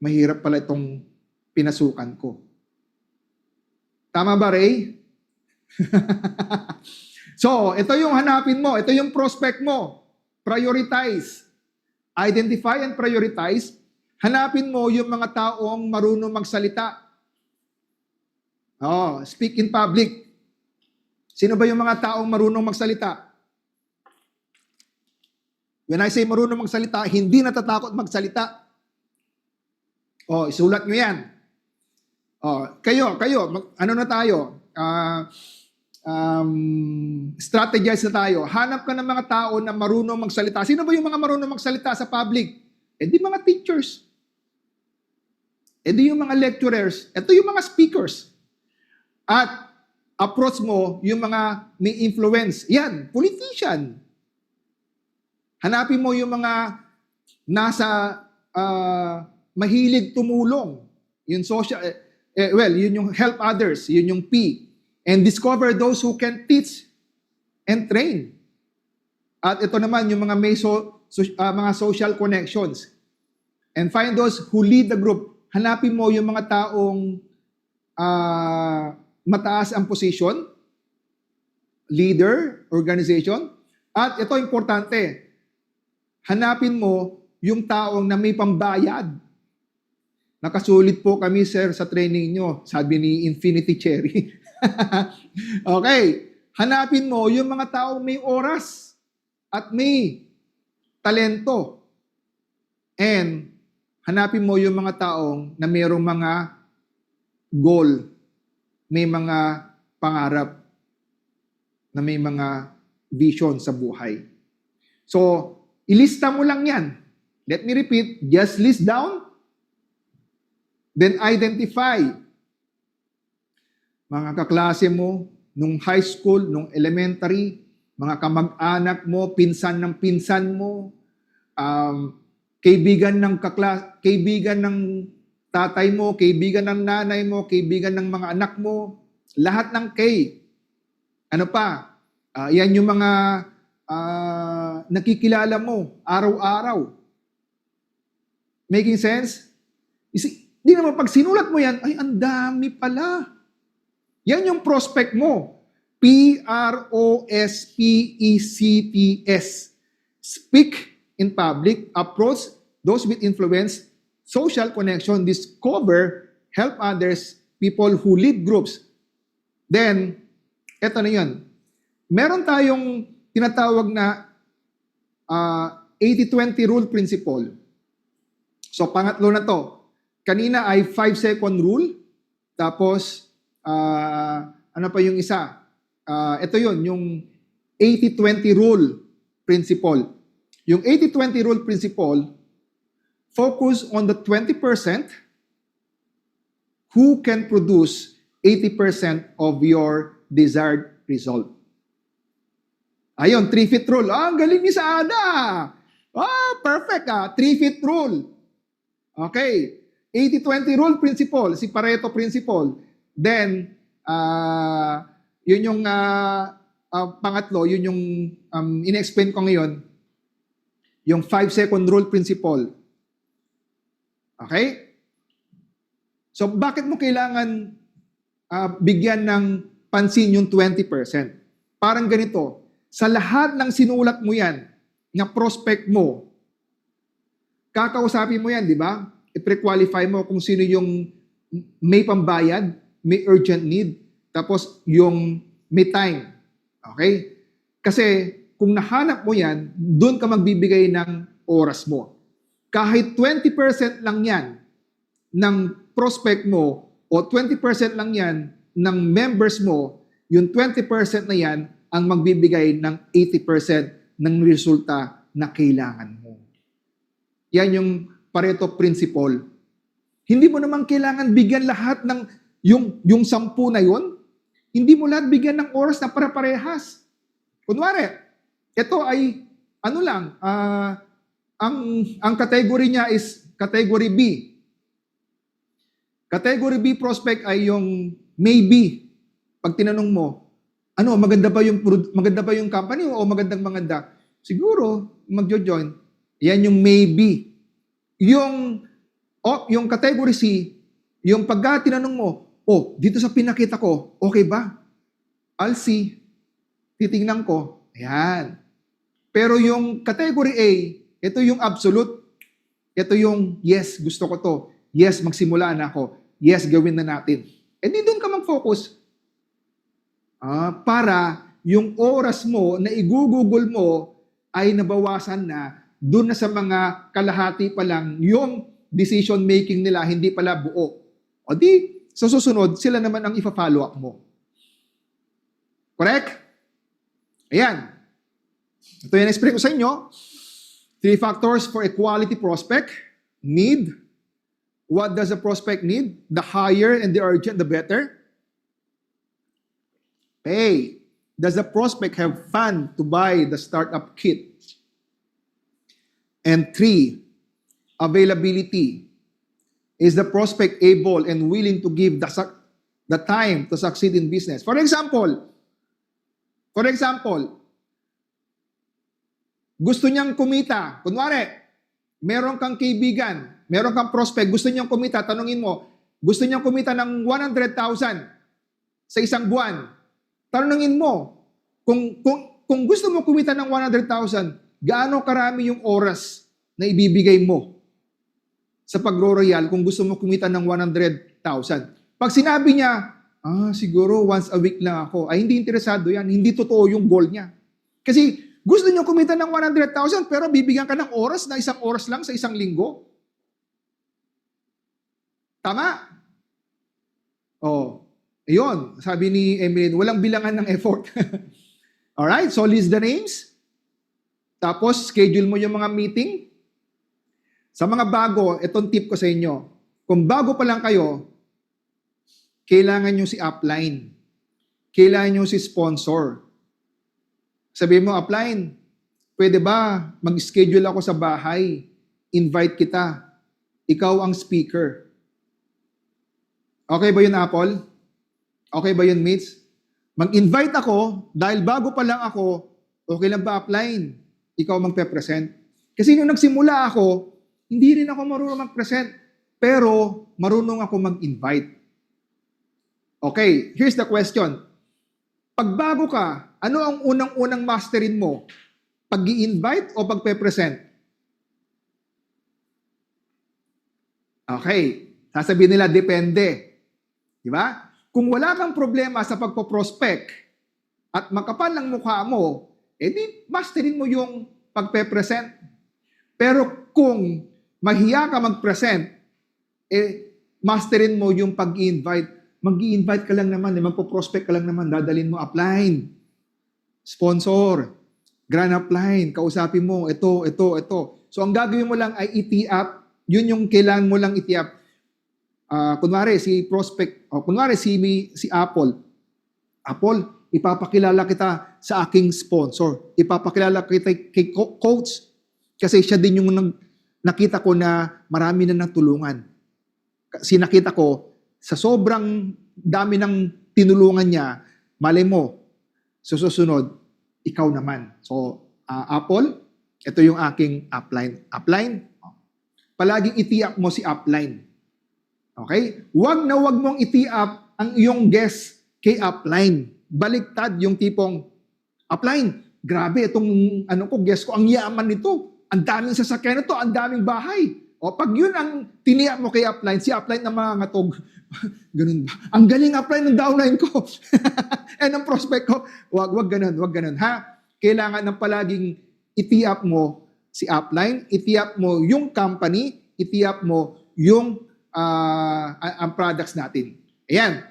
Mahirap pala itong pinasukan ko. Tama ba, Ray? So, ito yung hanapin mo. Ito yung prospect mo. Prioritize. Identify and prioritize. Hanapin mo yung mga taong marunong magsalita. Speak in public. Sino ba yung mga taong marunong magsalita? When I say marunong magsalita, hindi natatakot magsalita. Isulat nyo yan. Kayo, ano na tayo? Strategize na tayo. Hanap ka ng mga tao na marunong magsalita. Sino ba yung mga marunong magsalita sa public? Di mga teachers. Di yung mga lecturers. Ito yung mga speakers. At approach mo yung mga may influence. Yan, politician. Hanapin mo yung mga nasa mahilig tumulong. Yung social, yun yung help others, yun yung P. And discover those who can teach and train. At ito naman yung mga may mga social connections. And find those who lead the group. Hanapin mo yung mga taong mataas ang position, leader, organization. At ito importante, hanapin mo yung taong na may pambayad. Nakasulit po kami, sir, sa training nyo, sabi ni Infinity Cherry. Okay, hanapin mo yung mga taong may oras at may talento. And hanapin mo yung mga taong na mayroong mga goal, may mga pangarap, na may mga vision sa buhay. So, ilista mo lang yan. Let me repeat, just list down, then identify mga kaklase mo, nung high school, nung elementary, mga kamag-anak mo, pinsan ng pinsan mo, kaibigan ng tatay mo, kaibigan ng nanay mo, kaibigan ng mga anak mo, lahat ng K. Ano pa? Yan yung mga nakikilala mo araw-araw. Making sense? Di naman pag sinulat mo yan, ay, ang dami pala. Yan yung prospect mo. PROSPECTS. Speak in public, approach those with influence, social connection, discover, help others, people who lead groups. Then, eto na yun. Meron tayong tinatawag na 80-20 rule principle. So, pangatlo na to. Kanina ay 5-second rule. Tapos, ano pa yung isa? Ito yun, yung 80-20 rule principle. Yung 80-20 rule principle, focus on the 20% who can produce 80% of your desired result. Ayun, 3-feet rule. Ang galing ni Saada. Perfect 3-feet rule. Okay. 80-20 rule principle, si Pareto principle. Then, yun yung pangatlo, yun yung in-explain ko ngayon, yung 5-second rule principle. Okay? So, bakit mo kailangan bigyan ng pansin yung 20%. Parang ganito, sa lahat ng sinulat mo yan, na prospect mo, kakausapin mo yan, di ba? I-pre-qualify mo kung sino yung may pambayad, may urgent need, tapos yung may time. Okay? Kasi kung nahanap mo yan, doon ka magbibigay ng oras mo. Kahit 20% lang yan ng prospect mo o 20% lang yan ng members mo, yung 20% na yan ang magbibigay ng 80% ng resulta na kailangan mo. Yan yung Pareto Principle. Hindi mo naman kailangan bigyan lahat ng yung 10 na yun. Hindi mo lahat bigyan ng oras na para-parehas. Kunwari, ito ay ano lang, ang category niya is category B. Category B prospect ay yung maybe. Pag tinanong mo, ano, maganda ba yung company o maganda? Siguro magjo-join. Yan yung maybe. Yung category C, yung pagka tinanong mo, dito sa pinakita ko, okay ba? I'll see. Titingnan ko. Ayan. Pero yung category A, ito yung absolute. Ito yung, yes, gusto ko to. Yes, magsimula na ako. Yes, gawin na natin. E di doon ka mag-focus. Para yung oras mo na igugugol mo ay nabawasan na doon na sa mga kalahati pa lang yung decision making nila hindi pala buo. O di, sa susunod, sila naman ang ipa-follow up mo. Correct? Ayan. Ito yung explain ko sa inyo. 3 factors for a quality prospect. Need. What does a prospect need? The higher and the urgent, the better. Pay. Does the prospect have fund to buy the startup kit? And 3, availability. Is the prospect able and willing to give the time to succeed in business? For example, gusto niyang kumita. Kunwari, meron kang kaibigan, meron kang prospect, gusto niyang kumita, tanungin mo, gusto niyang kumita ng 100,000 sa isang buwan. Tanungin mo, kung gusto mo kumita ng 100,000, gaano karami yung oras na ibibigay mo sa pagro-royal kung gusto mo kumita ng 100,000? Pag sinabi niya, siguro once a week lang ako, ay hindi interesado yan, hindi totoo yung goal niya. Kasi gusto niyo kumita ng 100,000 pero bibigyan ka ng oras na 1 oras lang sa 1 linggo. Tama? Ayun, sabi ni Emily, walang bilangan ng effort. Alright, so list the names. Tapos, schedule mo yung mga meeting. Sa mga bago, itong tip ko sa inyo. Kung bago pa lang kayo, kailangan nyo si upline. Kailangan nyo si sponsor. Sabihin mo, upline, pwede ba mag-schedule ako sa bahay? Invite kita. Ikaw ang speaker. Okay ba yun, Apple? Okay ba yun, mates? Mag-invite ako, dahil bago pa lang ako, okay lang ba, upline? Ikaw magpe-present. Kasi nung nagsimula ako, hindi rin ako marunong mag-present, pero marunong ako mag-invite. Okay, here's the question. Pag bago ka, ano ang unang-unang masterin mo? Pag-i-invite o pagpe-present? Okay, sasabihin nila, depende. Di ba? Kung wala kang problema sa pagpo-prospect at makapal ang mukha mo, edi masterin mo yung pagpe-present. Pero kung mahiya ka mag-present, masterin mo yung pag-i-invite. Mag-i-invite ka lang naman, magpo-prospect ka lang naman, dadalhin mo upline, sponsor, grand upline, kausapin mo, ito. So ang gagawin mo lang ay i-tee-up, yun yung kailangan mo lang i-tee-up. Kunwari si prospect, kunwari si Apple, ipapakilala kita sa aking sponsor. Ipapakilala kita kay coach kasi siya din yung nakita ko na marami na natulungan. Kasi nakita ko, sa sobrang dami ng tinulungan niya, malay mo, susunod, ikaw naman. So, Apple, ito yung aking upline. Upline, palaging iti-up mo si upline. Okay? Wag na wag mong iti-up ang iyong guest kay upline. Baliktad yung tipong, upline, grabe, itong guest ko, ang yaman nito. Ang daming sasakyan nito, ang daming bahay. O pag yun ang tiniyak mo kay upline, si upline na mga ngatog, ganun ba? Ang galing upline ng downline ko. Ang prospect ko, wag ganun. Ha? Kailangan ng palaging iti-up mo si upline, iti-up mo yung company, iti-up mo yung ang products natin. Ayan.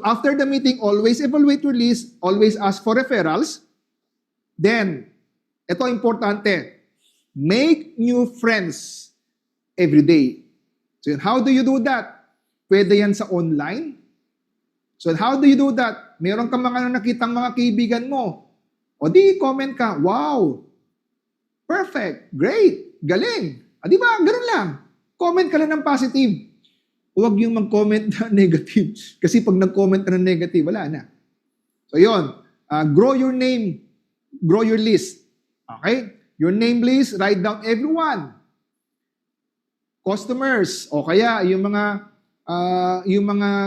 After the meeting, always evaluate your list, always ask for referrals. Then, ito importante, make new friends every day. So, how do you do that? Pwede yan sa online. So, how do you do that? Meron ka mga nakitang mga kaibigan mo. O di, comment ka, wow, perfect, great, galing. Di ba? Ganun lang. Comment ka lang ng positive. Huwag yung mag-comment na negative. Kasi pag nag-comment ka ng negative, wala na. So, yun. Grow your name. Grow your list. Okay? Your name list, write down everyone. Customers, o kaya yung mga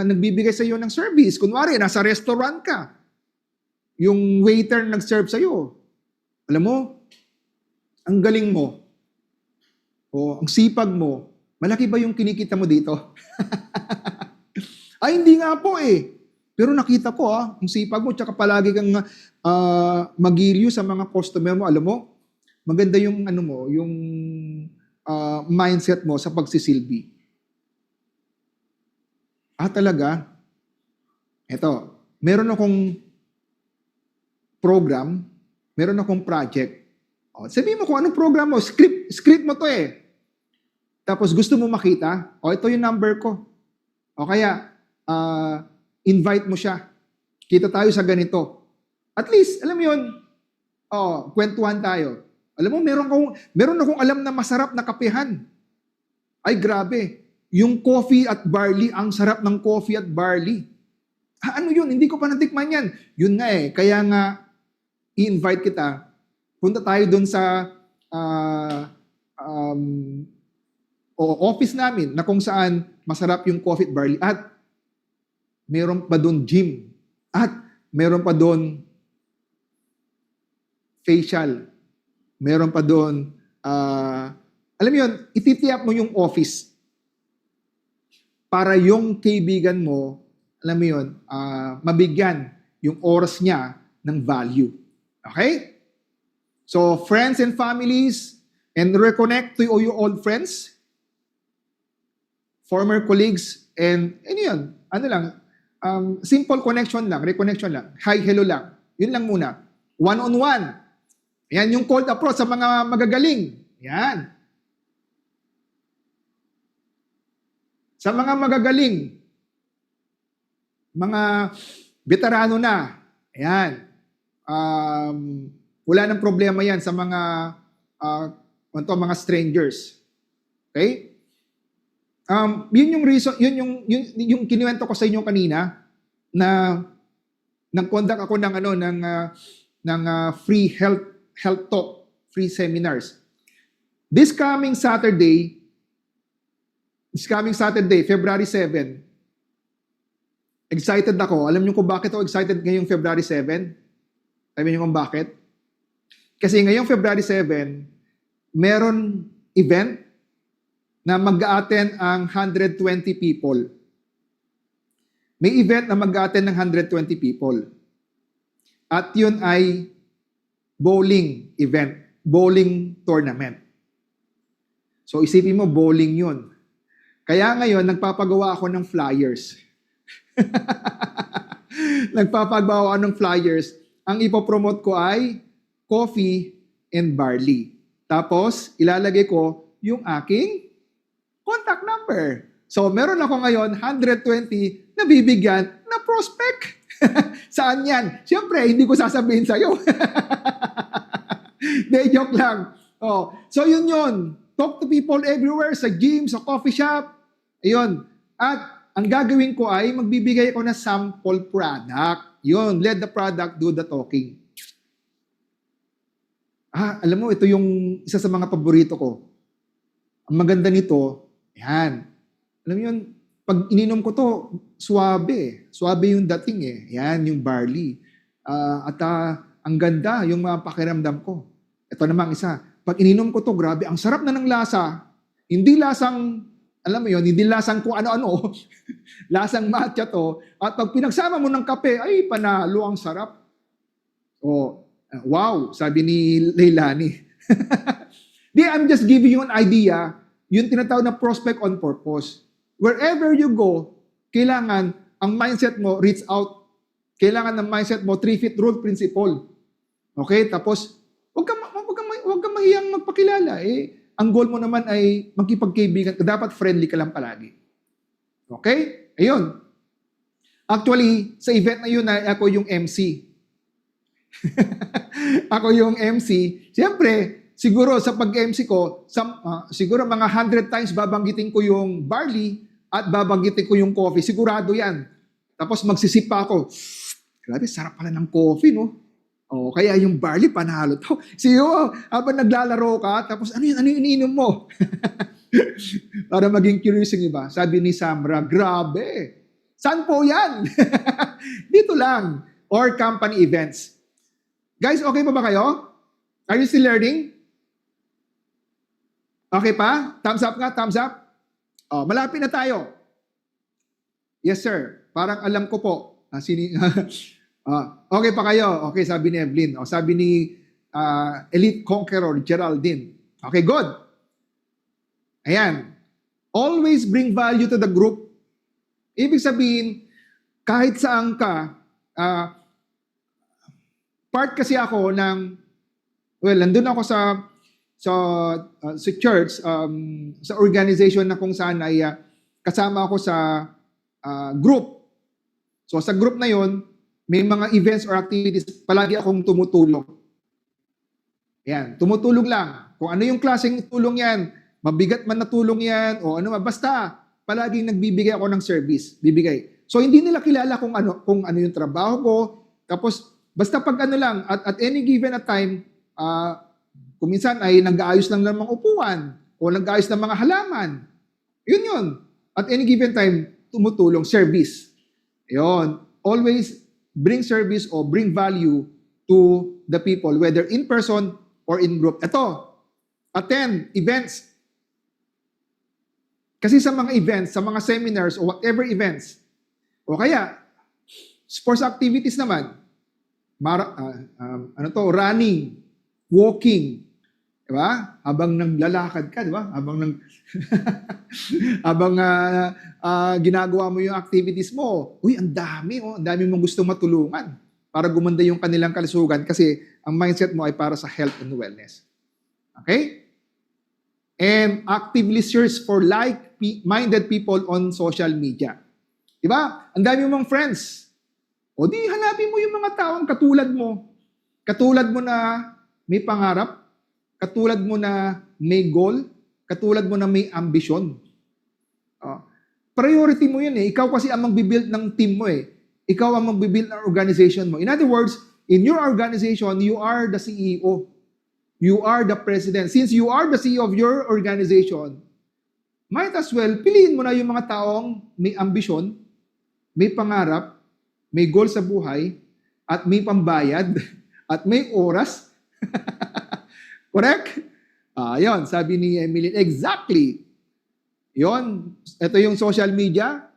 nagbibigay sa iyo ng service. Kunwari, nasa restaurant ka. Yung waiter nag-serve sa iyo. Alam mo, ang galing mo. O ang sipag mo. Malaki ba yung kinikita mo dito? Ay, hindi nga po eh. Pero nakita ko ang sipag mo, tsaka palagi kang magiliw sa mga customer mo. Alam mo, maganda yung yung mindset mo sa pagsisilbi. Talaga? Eto, meron akong program, meron akong project. Sabihin mo kung anong program mo, script mo to eh. Tapos gusto mo makita, ito yung number ko. O kaya, invite mo siya. Kita tayo sa ganito. At least, alam mo yun, kwentuhan tayo. Alam mo, meron akong alam na masarap na kapehan. Ay, grabe. Yung coffee at barley, ang sarap ng coffee at barley. Ano yun? Hindi ko pa natikman yan. Yun nga eh. Kaya nga, i-invite kita. Punta tayo doon sa office namin na kung saan masarap yung coffee at barley. At meron pa doon gym. At meron pa doon facial. Meron pa doon, alam mo yun, ititiyak mo yung office para yung kaibigan mo, alam mo yun, mabigyan yung oras niya ng value. Okay? So, friends and families, and reconnect to all your old friends, former colleagues, and yun, simple connection lang, reconnection lang, hi, hello lang. Yun lang muna. One-on-one. Yan yung cold approach sa mga magagaling. Yan. Sa mga magagaling, mga veterano na, ayan, wala nang problema yan sa mga mga strangers. Okay? Yun yung reason, yung kinuwento ko sa inyo kanina na nag-conduct ako ng free health talk, free seminars. This coming Saturday, February 7, excited ako. Alam niyo kung bakit ako excited ngayong February 7? Alam niyo kung bakit? Kasi ngayong February 7, meron event na mag-a-attend ang 120 people. May event na mag-a-attend ng 120 people. At yun ay bowling event, bowling tournament. So isipin mo, bowling yun. Kaya ngayon, nagpapagawa ako ng flyers. Nagpapagawa ako ng flyers. Ang ipopromote ko ay coffee and barley. Tapos, ilalagay ko yung aking contact number. So, meron ako ngayon 120 na bibigyan na prospect. Saan yan? Siyempre, hindi ko sasabihin sa'yo. De, joke lang. So, yun. Talk to people everywhere, sa gym, sa coffee shop. Ayun. At ang gagawin ko ay magbibigay ako ng sample product. Yun, let the product do the talking. Alam mo, ito yung isa sa mga paborito ko. Ang maganda nito, yan. Alam mo yun, pag ininom ko to, suwabe. Suwabe yung dating eh. Yan, yung barley. Ang ganda yung mga pakiramdam ko. Ito namang isa. Pag ininom ko to, grabe, ang sarap na ng lasa. Hindi lasang, alam mo yun, hindi lasang kung ano-ano. Lasang matcha to. At pag pinagsama mo ng kape, ay, panalo, ang sarap. Oh, wow, sabi ni Leilani. I'm just giving you an idea, yung tinatawag na prospect on purpose. Wherever you go, kailangan ang mindset mo reach out. Kailangan ng mindset mo 3-feet rule principle. Okay? Tapos, huwag kang mahiyang magpakilala. Ang goal mo naman ay magkipagkaibigan. Dapat friendly ka lang palagi. Okay? Ayun. Actually, sa event na yun, ako yung MC. Ako yung MC. Siyempre, siguro sa pag-MC ko, siguro mga 100 times babanggitin ko yung barley at babanggitin ko yung coffee. Sigurado yan. Tapos magsisip pa ako. Grabe, sarap pala ng coffee, no? O, kaya yung barley, panalo to. Siyo, habang naglalaro ka, tapos ano yung iniinom mo? Para maging curious yung iba. Sabi ni Samra, grabe. Saan po yan? Dito lang. Or company events. Guys, okay pa ba kayo? Are you still learning? Okay pa? Thumbs up nga, thumbs up. Oh, malapit na tayo. Yes, sir. Parang alam ko po. Okay pa kayo? Okay, sabi ni Evelyn. O, sabi ni Elite Conqueror, Geraldine. Okay, good. Ayan. Always bring value to the group. Ibig sabihin, kahit saan ka, part kasi ako ng, nandun ako sa church, sa organization na kung saan ay kasama ako sa group. So sa group na yon, may mga events or activities, palagi akong tumutulong. Yan, tumutulong lang. Kung ano yung klaseng tulong yan, mabigat man na tulong yan, o ano, basta palaging nagbibigay ako ng service, bibigay. So hindi nila kilala kung ano yung trabaho ko, tapos basta pag ano lang, at any given a time, kung minsan ay nag-aayos lang ng mga upuan o nag-aayos ng mga halaman. Yun. At any given time, tumutulong, service. Yun. Always bring service or bring value to the people, whether in person or in group. Ito, attend events. Kasi sa mga events, sa mga seminars or whatever events, o kaya, sports activities naman, running, walking, di ba? Habang naglalakad ka, di ba? Habang ginagawa mo yung activities mo, ang dami mong gustong matulungan para gumanda yung kanilang kalusugan kasi ang mindset mo ay para sa health and wellness. Okay? And actively search for like-minded people on social media. Di ba? Ang dami mong friends. O di, hanapin mo yung mga taong katulad mo. Katulad mo na may pangarap, katulad mo na may goal, katulad mo na may ambisyon. Priority mo yun eh. Ikaw kasi ang magbibuild ng team mo eh. Ikaw ang magbibuild ng organization mo. In other words, in your organization, you are the CEO. You are the president. Since you are the CEO of your organization, might as well, piliin mo na yung mga taong may ambisyon, may pangarap, may goal sa buhay, at may pambayad, at may oras. Correct? Yun, sabi ni Emily. Exactly. Yun. Ito yung social media.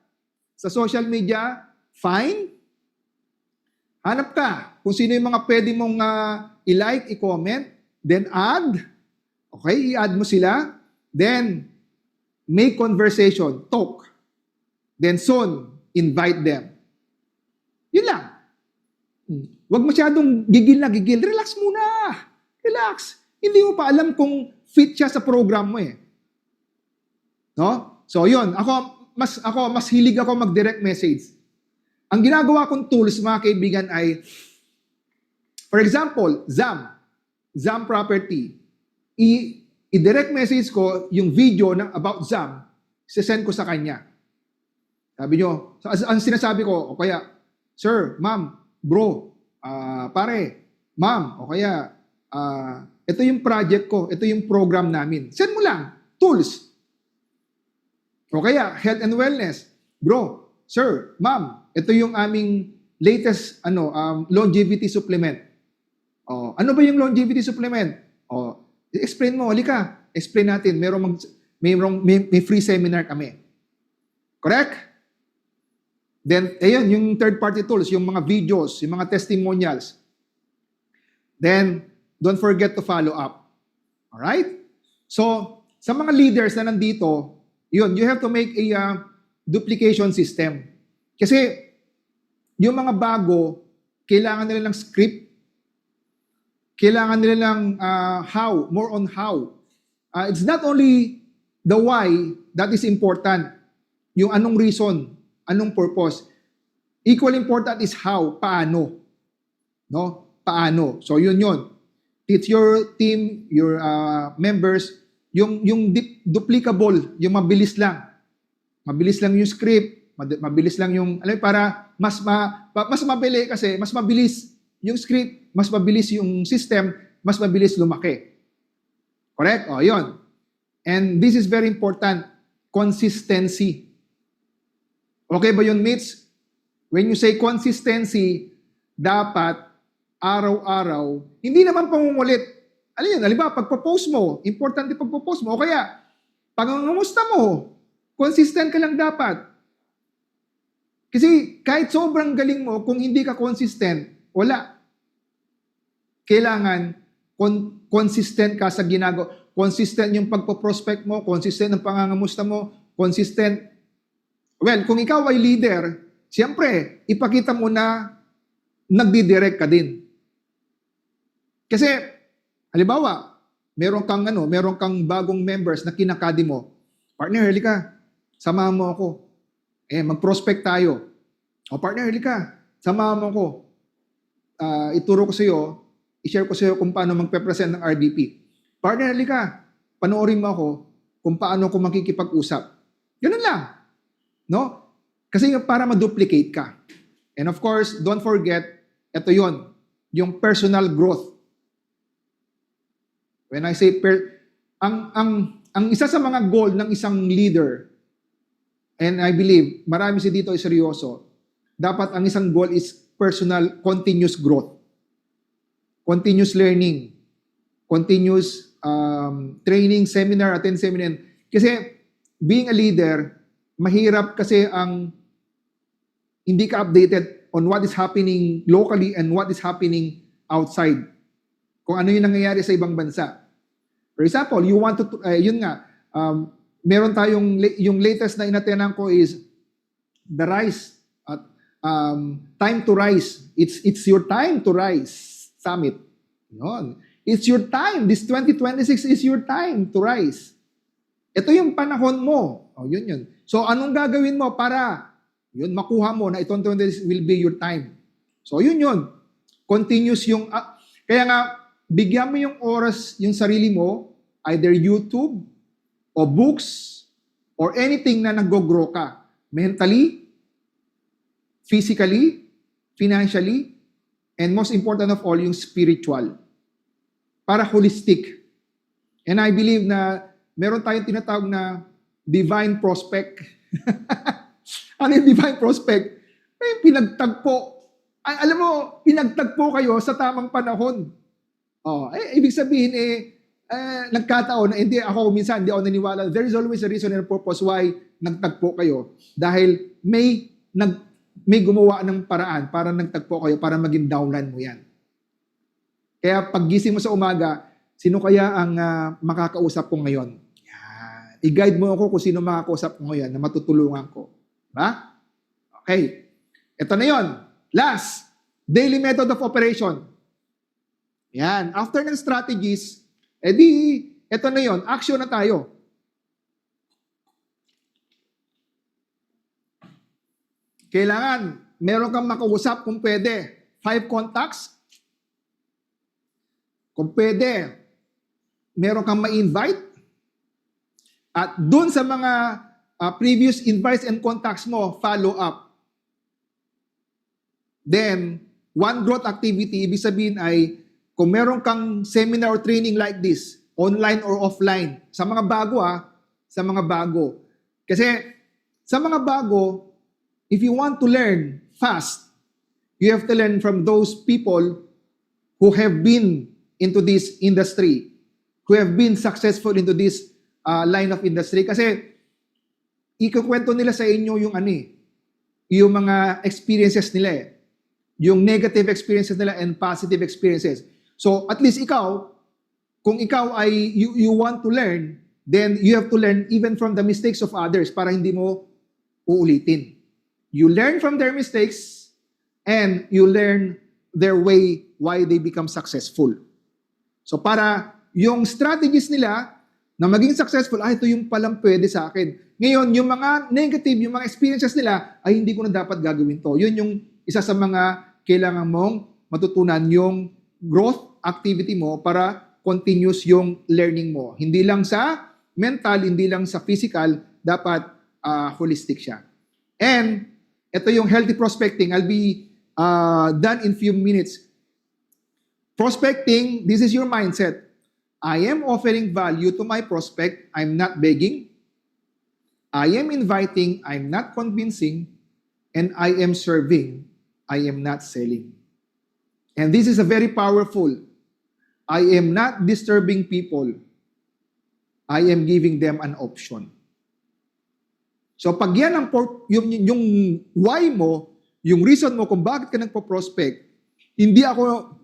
Sa social media, fine. Hanap ka kung sino yung mga pwede mong i-like, i-comment, then add. Okay, i-add mo sila. Then, make conversation, talk. Then soon, invite them. Yun lang. Huwag masyadong gigil na gigil. Relax muna. Relax. Hindi mo pa alam kung fit siya sa program mo eh. No? So yun, mas hilig ako mag-direct message. Ang ginagawa kong tools, mga kaibigan, ay, for example, ZAM Property. I-direct message ko yung video about ZAM, sisend ko sa kanya. Sabi nyo, ang sinasabi ko, o kaya, sir, ma'am, bro, pare, ma'am, o kaya, ito yung project ko, ito yung program namin. Send mo lang, tools. O kaya, health and wellness. bro, sir, ma'am, ito yung aming latest longevity supplement. Oh, ano ba yung longevity supplement? Oh, explain mo, halika. Explain natin. May free seminar kami. Correct? Then, ayun, yung third-party tools, yung mga videos, yung mga testimonials. Then, don't forget to follow up. Alright? So, sa mga leaders na nandito, yun, you have to make a duplication system. Kasi, yung mga bago, kailangan nila ng script, kailangan nila ng how, more on how. It's not only the why that is important, yung anong reason, anong purpose. Equally important is how, paano. No? Paano. So yun. Teach your team, your members, yung duplicable, yung mabilis lang. Mabilis lang yung script, mabilis lang yung, para mas mabili kasi, mas mabilis yung script, mas mabilis yung system, mas mabilis lumaki. Correct? O, yun. And this is very important, consistency. Okay ba yun, mates? When you say consistency, dapat araw-araw, hindi naman pangungulit. Alam yun, halimbawa, pagpo-post mo, importante pagpo-post mo, o kaya, pangungumusta mo, consistent ka lang dapat. Kasi kahit sobrang galing mo, kung hindi ka consistent, wala. Kailangan consistent ka sa ginagawa. Consistent yung pagpo-prospect mo, consistent ang pangangamusta mo, consistent. Well, kung ikaw ay leader, siyempre, ipakita mo na nagdidirect ka din. Kasi, halimbawa, meron kang bagong members na kinakadi mo. Partner, halika, samahan mo ako. Mag-prospect tayo. O partner, halika, samahan mo ako. Ituro ko sa iyo, i-share ko sa iyo kung paano magpe-present ng RDP. Partner, halika, panoorin mo ako kung paano ko makikipag-usap. Ganun lang. No? Kasi para ma-duplicate ka. And of course, don't forget, ito yon, yung personal growth. When I say, ang isa sa mga goal ng isang leader, and I believe, marami si dito ay seryoso, dapat ang isang goal is personal, continuous growth. Continuous learning. Continuous training, seminar, attend seminar. Kasi, being a leader, mahirap kasi ang hindi ka updated on what is happening locally and what is happening outside. Kung ano yung nangyayari sa ibang bansa. For example, you want to, meron tayong, yung latest na inatenan ko is the Rise, Time to Rise. It's your time to rise summit. Yun. It's your time. This 2026 is your time to rise. Ito yung panahon mo. Oh, yun. So, anong gagawin mo para makuha mo na itong 2026 will be your time. So, yun. Continuous yung, kaya nga, bigyan mo yung oras, yung sarili mo, either YouTube, o books, or anything na nag-grow ka. Mentally, physically, financially, and most important of all, yung spiritual. Para holistic. And I believe na meron tayong tinatawag na divine prospect. Ano yung divine prospect? Pinagtagpo. Alam mo, pinagtagpo kayo sa tamang panahon. Ibig sabihin, nagkataon na minsan hindi ako naniwala. There is always a reason and a purpose why nagtagpo kayo. Dahil may gumawa ng paraan para nagtagpo kayo, para maging downline mo yan. Kaya paggising mo sa umaga, sino kaya ang makakausap ko ngayon? Yan. I-guide mo ako kung sino makakausap ko ngayon na matutulungan ko. Diba? Okay. Ito na yon. Last, daily method of operation. Yan. After ng strategies, ito na yon. Action na tayo. Kailangan, meron kang makausap kung pwede. 5 contacts. Kung pwede, meron kang ma-invite. At dun sa mga previous invites and contacts mo, follow up. Then, one growth activity, ibig sabihin ay, kung meron kang seminar or training like this, online or offline, sa mga bago sa mga bago. Kasi, sa mga bago, if you want to learn fast, you have to learn from those people who have been into this industry, who have been successful into this line of industry. Kasi ikukwento nila sa inyo yung yung mga experiences nila yung negative experiences nila and positive experiences. So at least ikaw, kung ikaw ay you want to learn, then you have to learn even from the mistakes of others para hindi mo uulitin. You learn from their mistakes and you learn their way why they become successful. So para yung strategies nila na maging successful, ito yung palang pwede sa akin. Ngayon, yung mga negative, yung mga experiences nila, ay hindi ko na dapat gagawin to. Yun yung isa sa mga kailangan mong matutunan, yung growth activity mo para continuous yung learning mo. Hindi lang sa mental, hindi lang sa physical, dapat holistic siya. And ito yung healthy prospecting. I'll be done in few minutes. Prospecting, this is your mindset. I am offering value to my prospect. I'm not begging. I am inviting. I'm not convincing. And I am serving. I am not selling. And this is a very powerful. I am not disturbing people. I am giving them an option. So pag yan ang yung why mo, yung reason mo kung bakit ka nagpo-prospect, hindi ako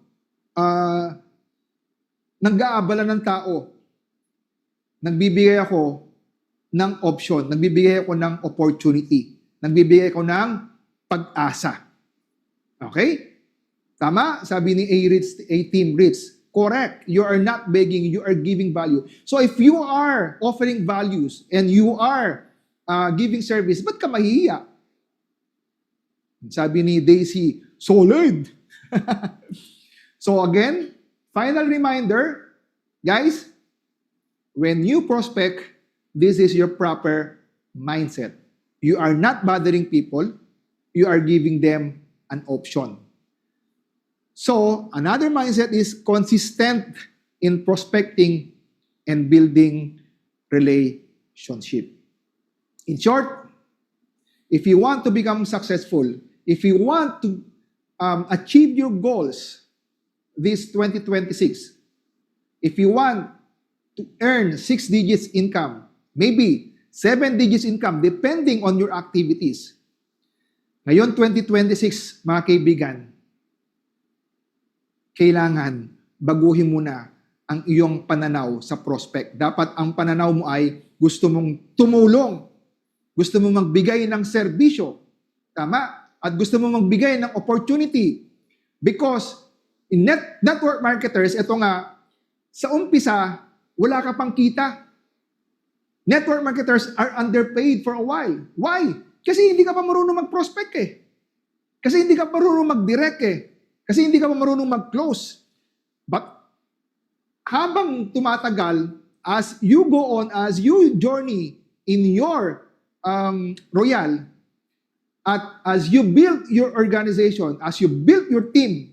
nag-aabala ng tao. Nagbibigay ako ng option. Nagbibigay ako ng opportunity. Nagbibigay ako ng pag-asa. Okay? Tama? Sabi ni A-Team Ritz. Correct. You are not begging. You are giving value. So if you are offering values and you are giving service, ba't ka mahihiya? Sabi ni Daisy, solid. So again, final reminder, guys, when you prospect, this is your proper mindset. You are not bothering people. You are giving them an option. So another mindset is consistent in prospecting and building relationship. In short, if you want to become successful, if you want to achieve your goals this 2026, if you want to earn 6 digits income, maybe 7 digits income, depending on your activities. Ngayon, 2026, mga kaibigan, kailangan baguhin mo na ang iyong pananaw sa prospect. Dapat ang pananaw mo ay gusto mong tumulong, gusto mong magbigay ng serbisyo, tama? At gusto mong magbigay ng opportunity. Because in network marketers, ito nga, sa umpisa, wala ka pang kita. Network marketers are underpaid for a while. Why? Kasi hindi ka pa marunong mag-prospect Kasi hindi ka marunong mag-direct Kasi hindi ka pa marunong mag-close. But habang tumatagal, as you go on, as you journey in your Royal, at as you build your organization, as you build your team,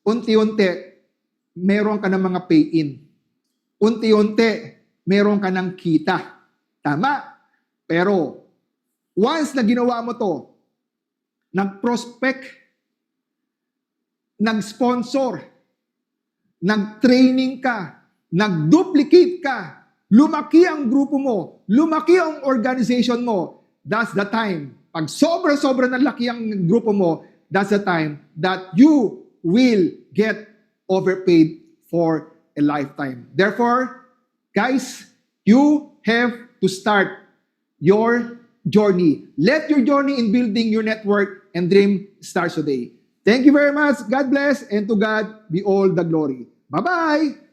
unti-unti, meron ka ng mga pay-in. Unti-unti, meron ka ng kita. Tama? Pero, once na ginawa mo to, nag-prospect, nag-sponsor, nag-training ka, nag-duplicate ka, lumaki ang grupo mo, lumaki ang organization mo, that's the time. Pag sobra-sobra na laki ang grupo mo, that's the time that you will get overpaid for a lifetime. Therefore, guys, you have to start your journey. Let your journey in building your network and dream start today. Thank you very much. God bless, and to God be all the glory. Bye-bye!